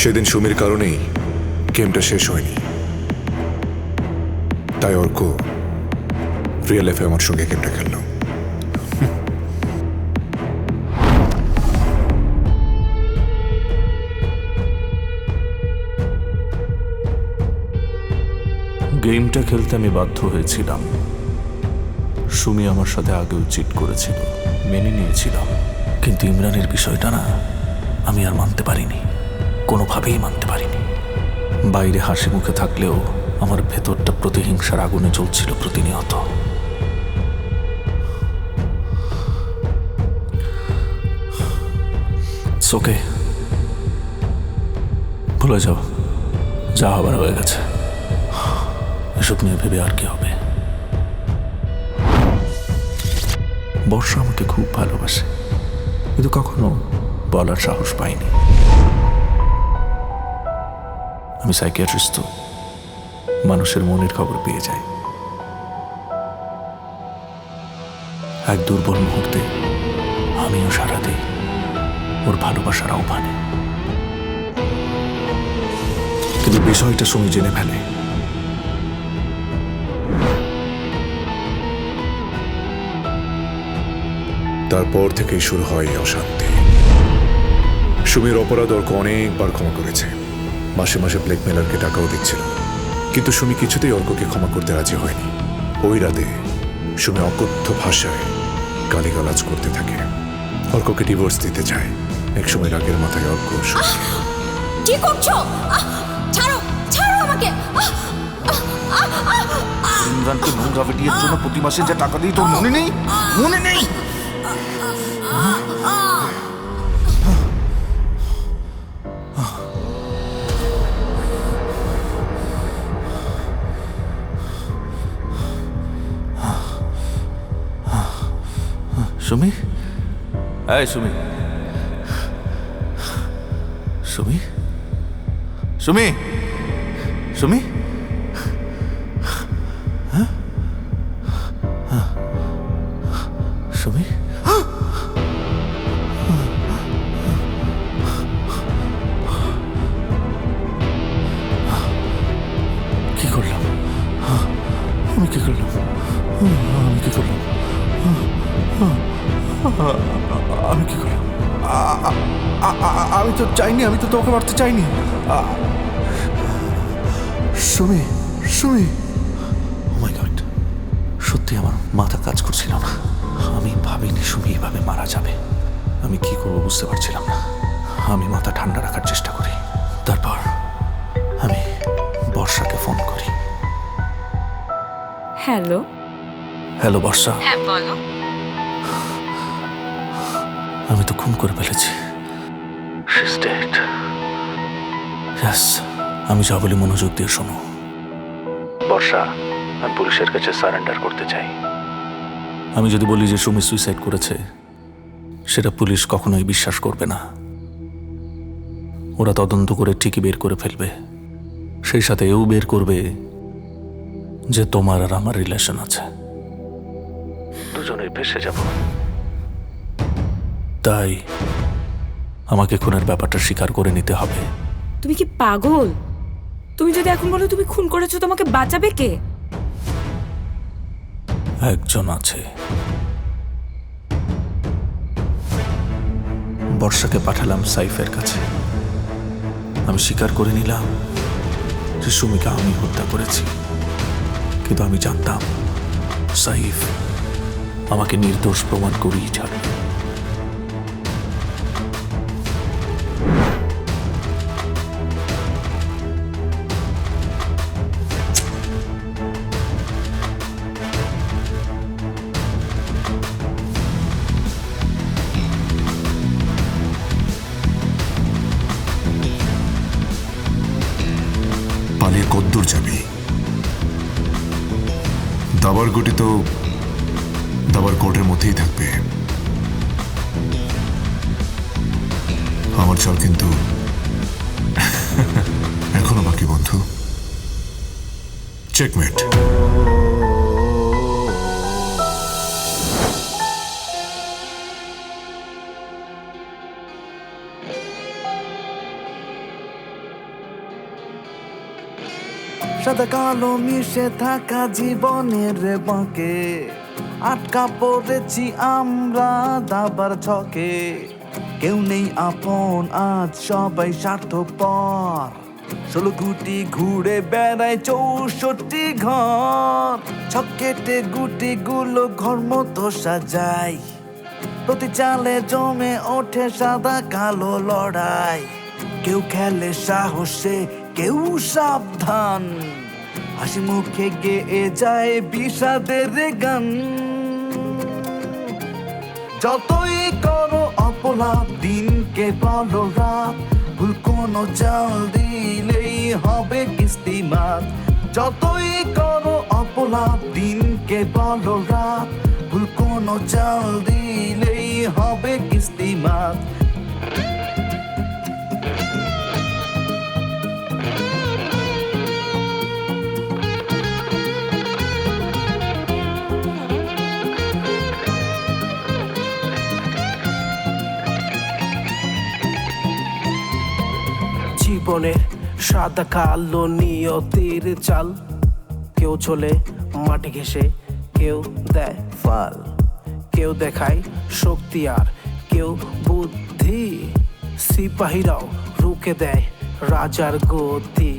সেদিন সুমির কারণেই গেমটা শেষ হয়নি। তাই অর্ক রিয়েল লাইফে আমার সঙ্গে গেমটা খেললো। গেমটা খেলতে আমি বাধ্য হয়েছিলাম। সুমি আমার সাথে আগেও চিট করেছিল, মেনে নিয়েছিলাম, কিন্তু ইমরানের বিষয়টা না আমি আর মানতে পারিনি, কোনোভাবেই মানতে পারিনি। বাইরে হাসি মুখে থাকলেও আমার ভেতরটা প্রতিহিংসার আগুনে জ্বলছিল প্রতিনিয়ত। ওকে, ভুলে যাও, যা হবার হয়ে গেছে। এসব নিয়ে ভেবে আর কি হবে। বর্ষা আমাকে খুব ভালোবাসে, কিন্তু কখনো বলার সাহস পাইনি। আমি সাইকিয়াট্রিস্ট, তো মানুষের মনের খবর পেয়ে যায়। এক দুর্বল মুহূর্তে আমিও সাড়া দিই ওর ভালোবাসার আহ্বানে। কিন্তু বিষয়টা সুমি জেনে ফেলে। তারপর থেকেই শুরু হয় এই অশান্তি। সুমির অপরাধ অর্ক অনেকবার ক্ষমা করেছে, মাসে মাসে ব্ল্যাকমেলারকে টাকাও দিচ্ছিল, কিন্তু সুমি কিছুতেই অর্ককে ক্ষমা করতে রাজি হয়নি। ওই রাতে সুমি অকথ্য ভাষায় গালিগালাজ করতে থাকে, অর্ককে ডিভোর্স দিতে চায়। এক সময় রাগের মাথায় অর্ক কি করছো? ছাড়ো, ছাড়ো আমাকে। ইমরানকে নোংরা ভিডিওর জন্য প্রতি মাসে যে টাকা দিই তোর মনে নেই? মনে নেই? সুমি, এই সুমি, সুমি, সুমি, সুমি, সুমি, কি করলাম আমি? কি করলাম আমি? কি করলাম আমি? কি করলাম? আমি তো চাইনি, আমি তো তোকে মারতে চাইনি। সুমি, সুমি, ও মাই গড, সত্যি আমার মাথা কাজ করছিল না। আমি ভাবিনি সুমি এইভাবে মারা যাবে। আমি কি করবো বুঝতে পারছিলাম না। আমি মাথা ঠান্ডা রাখার চেষ্টা করি। তারপর আমি বর্ষাকে ফোন করি। হ্যালো। হ্যালো বর্ষা। হ্যাঁ বলো। আমি তো খুন করে ফেলেছি। She's dead. Yes, আমি যা বলি মনোযোগ দিয়ে শোনো। বর্ষা, আমি পুলিশের কাছে সারেন্ডার করতে চাই। আমি যদি বলি যে সুমি সুইসাইড করেছে, সেটা পুলিশ কখনোই বিশ্বাস করবে না। ওরা তদন্ত করে ঠিকই বের করে ফেলবে। সেই সাথে এও বের করবে যে তোমার আর আমার রিলেশন আছে। দুজনেই ফেঁসে যাব। তাই আমাকে খুনের ব্যাপারটা স্বীকার করে নিতে হবে। তুমি কি পাগল? তুমি যদি এখন বলো তুমি খুন করেছো, তোমাকে বাঁচাবে কে? একজন আছে। বর্ষাকে পাঠালাম সাইফের কাছে। আমি স্বীকার করে নিলাম যে সুমিকে আমি হত্যা করেছি, কিন্তু আমি জানতাম সাইফ আমাকে নির্দোষ প্রমাণ করেই ছাড়বে। পালিয়ে কদ্দূর যাবি? দাবার গুটি তো দাবার কোর্টের মধ্যেই থাকবে। আমার চাল কিন্তু এখনো বাকি বন্ধু। চেকমেট। সাদা কালো মিশে থাকা জীবনের বাঁকে আটকা পড়েছি আমরা দাবার ছকে। কেউ নেই আপন, আজ সবাই স্বার্থপর। 16 গুটি ঘুরে বেড়ায় 64 ঘর, ছক কেটে গুটি গুলো ঘর মতো সাজায়, প্রতি চালে জমে ওঠে সাদা কালো লড়াই, কেউ খেলে সাহসে কেউ সাবধান, হাসি মুখে গেয়ে যায় বিষাদের গান। যতই করো অপলাপ দিনকে বলো রাত, ভুল কোনো চাল দিলেই হবে কিস্তিমাত। যতই করো অপলাপ দিনকে বলো রাত, ভুল কোনো চাল দিলেই হবে কিস্তিমাত। জীবনের সাদা কালো নিয়তির চাল, কেউ চলে মাটি ঘেঁষে, কেউ দেয় ফাল, কেউ দেখায় শক্তি আর কেউ বুদ্ধি, সিপাহীরাও রুখে দেয় রাজার গতি।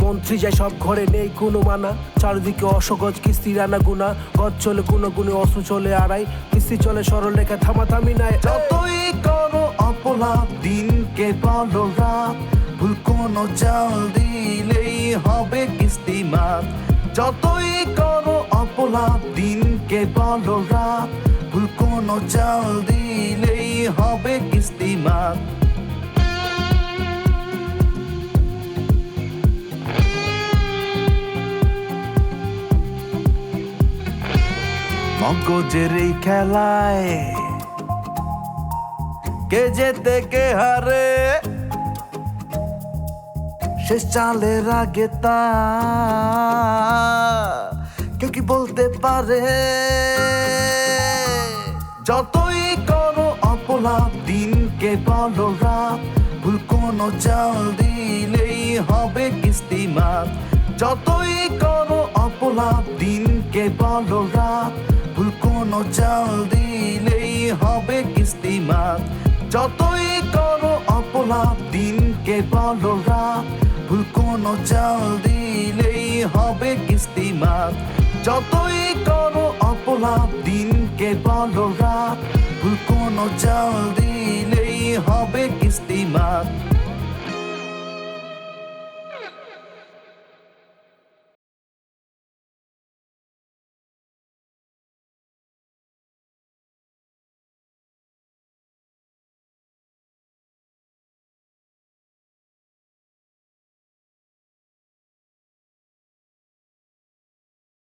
মন্ত্রী যায় সব ঘরে নেই কোনো মানা, চারিদিকে অসগজ কিস্তির আনা গুনা, গজ চলে গুনো গুনে অস্ত্র চলে আড়াই, কিস্তি চলে সরল লেখা থামাথামি নাই। যতই করো অপলাপ দিনকে বলো রাত, ভুল কোনো চাল দিলেই হবে কিস্তিমাত। যতই করো অপলাপ দিনকে বলো রাত, ভুল কোনো চাল দিলেই হবে কিস্তিমাত। মগজের এই খেলায় কে যেতে কে হারে, শেষ চালের আগে তা কেউ কি বলতে পারে। যতই করো অপলাপ দিনকে বলো রাত, ভুল কোনো চাল দিলেই হবে কিস্তিমাত। যতই করো অপলাপ দিনকে বলো রাত, ভুল কোনো চাল দিলেই হবে কিস্তিমাত। যতই করো অপলাপ দিনকে বলো রাত, ভুল কোনো চাল দিলেই হবে কিস্তিমাত। যতই করো অপলাপ দিনকে বলো রাত, ভুল কোনো চাল দিলেই হবে কিস্তিমাত।